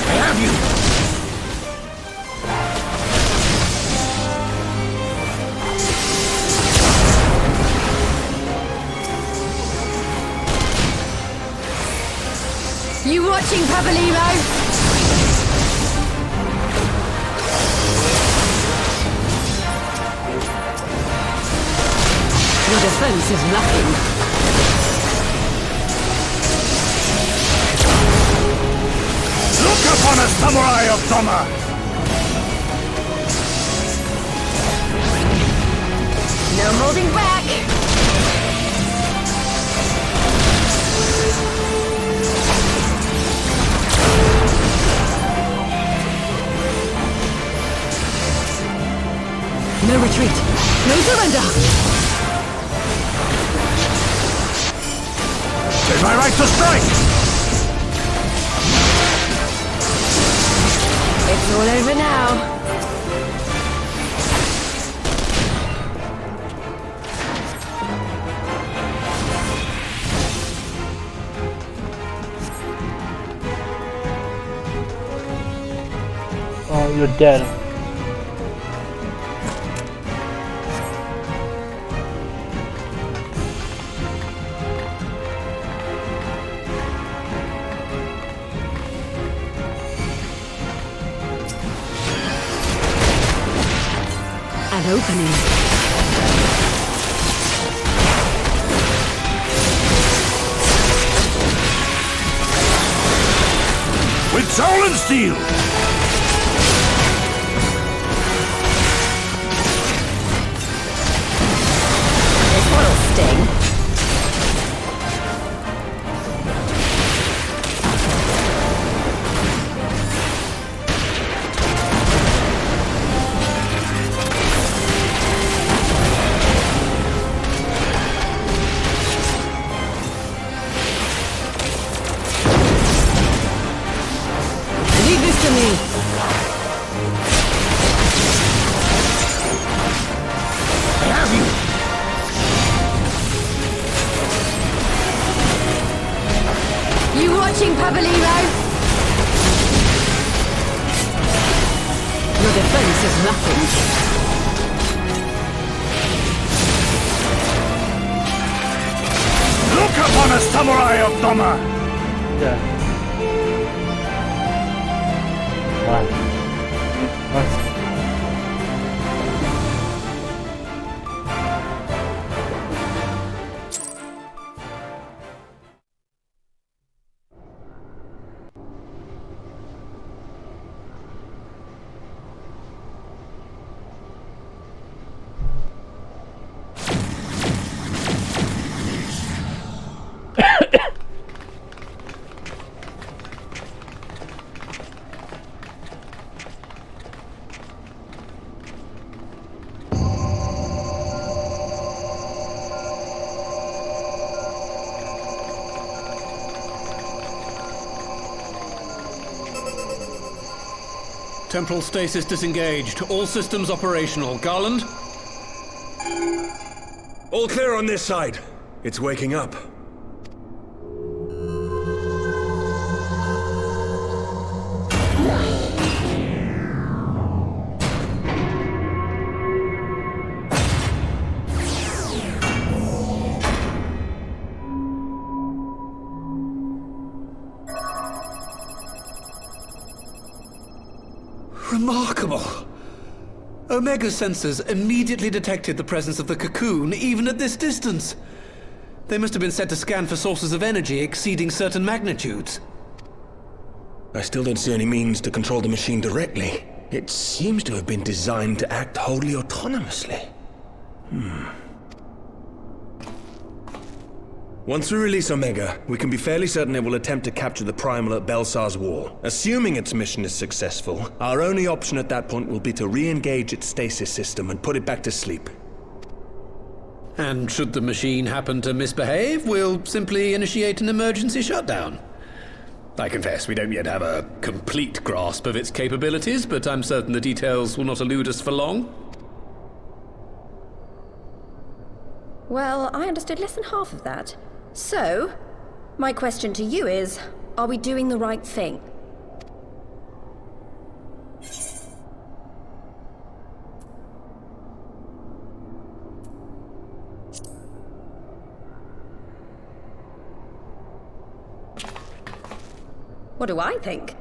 I have you! You watching, Papalymo? Your defense is lacking. Look upon a samurai of Doma! No holding back! No retreat. No surrender. Tis my right to strike! It's all over now. Oh, you're dead. An opening. With soul and steel! This one'll sting. Leave this to me. I have you! You watching, Papalymo? defense is nothing. Look upon a samurai of Doma! Yeah. Wow. What? Temporal stasis disengaged. All systems operational. Garland? All clear on this side. It's waking up. Remarkable! Omega sensors immediately detected the presence of the cocoon, even at this distance. They must have been set to scan for sources of energy exceeding certain magnitudes. I still don't see any means to control the machine directly. It seems to have been designed to act wholly autonomously. Once we release Omega, we can be fairly certain it will attempt to capture the Primal at Belsar's Wall. Assuming its mission is successful, our only option at that point will be to re-engage its stasis system and put it back to sleep. And should the machine happen to misbehave, we'll simply initiate an emergency shutdown. I confess we don't yet have a complete grasp of its capabilities, but I'm certain the details will not elude us for long. Well, I understood less than half of that. So, my question to you is, are we doing the right thing? What do I think?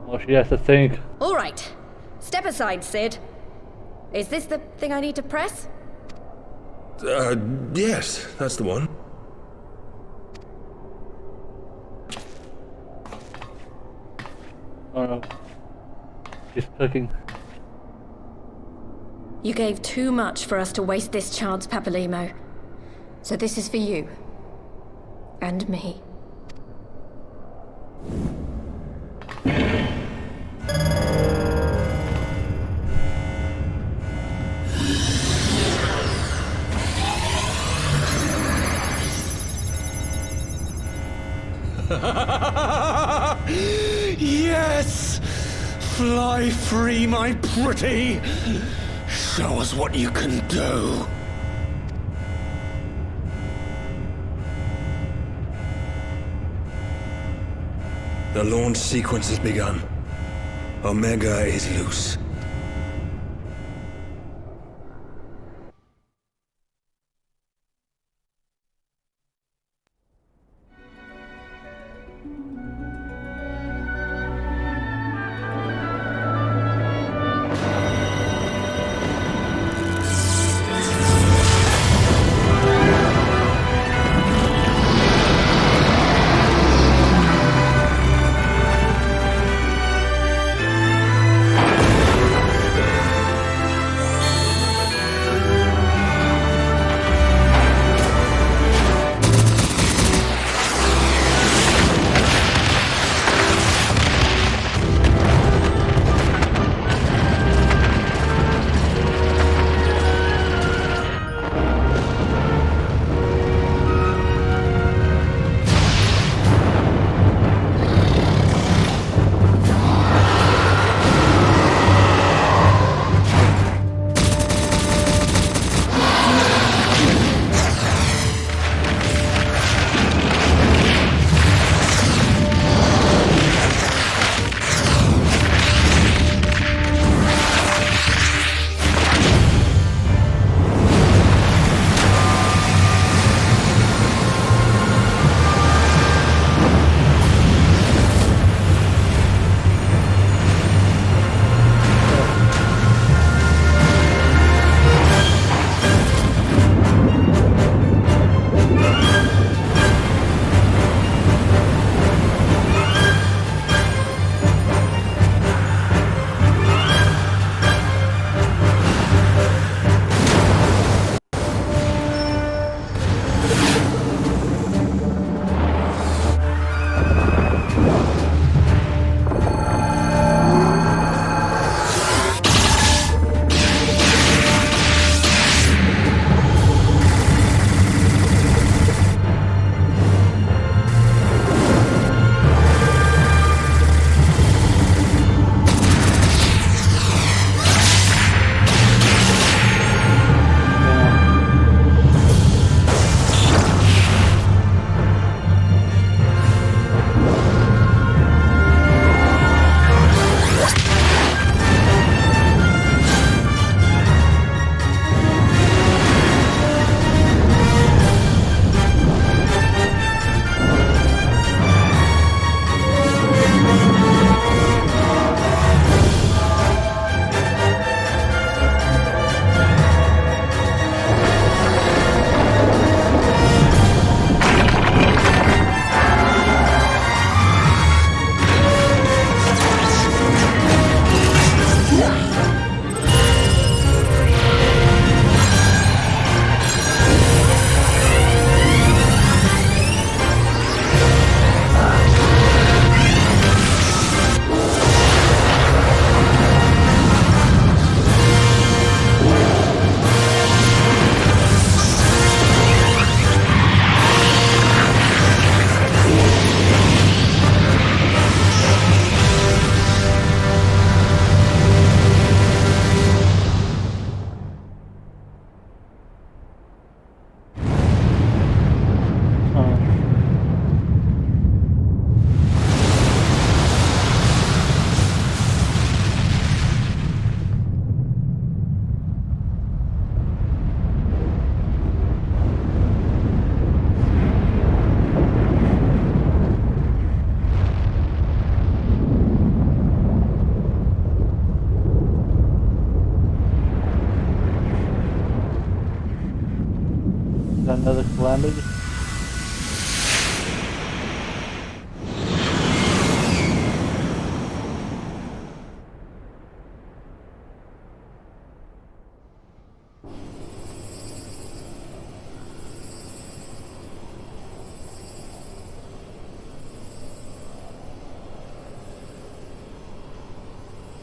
Oh, she has to think. All right. Step aside, Sid. Is this the thing I need to press? Yes, that's the one. Oh no. She's cooking. You gave too much for us to waste this chance, Papalymo. So this is for you. And me. Yes! Fly free, my pretty! Show us what you can do! The launch sequence has begun. Omega is loose.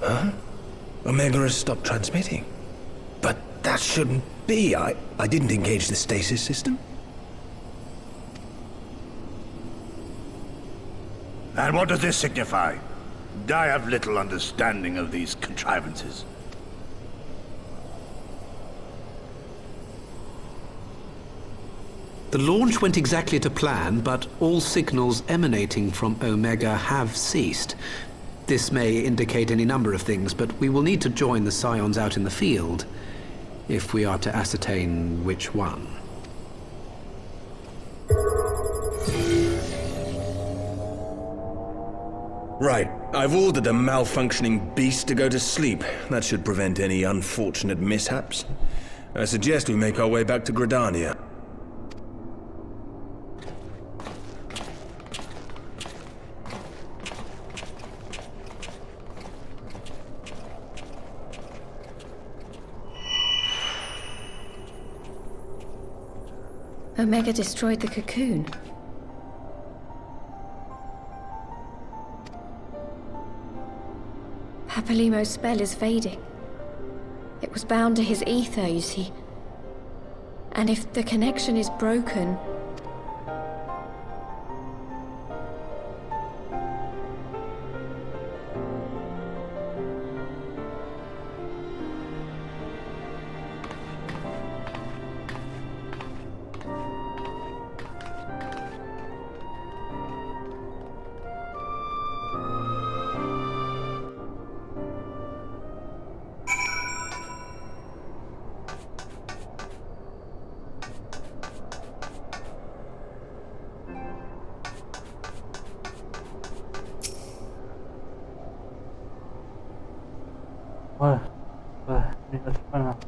Huh? Omega has stopped transmitting. But that shouldn't be. I didn't engage the stasis system. And what does this signify? I have little understanding of these contrivances. The launch went exactly to plan, but all signals emanating from Omega have ceased. This may indicate any number of things, but we will need to join the Scions out in the field if we are to ascertain which one. Right. I've ordered a malfunctioning beast to go to sleep. That should prevent any unfortunate mishaps. I suggest we make our way back to Gridania. Omega destroyed the cocoon. Papalymo's spell is fading. It was bound to his ether, you see. And if the connection is broken... That's fine now.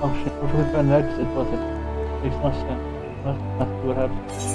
Function. If we go next, it wasn't. Makes no sense. Let's see what happens.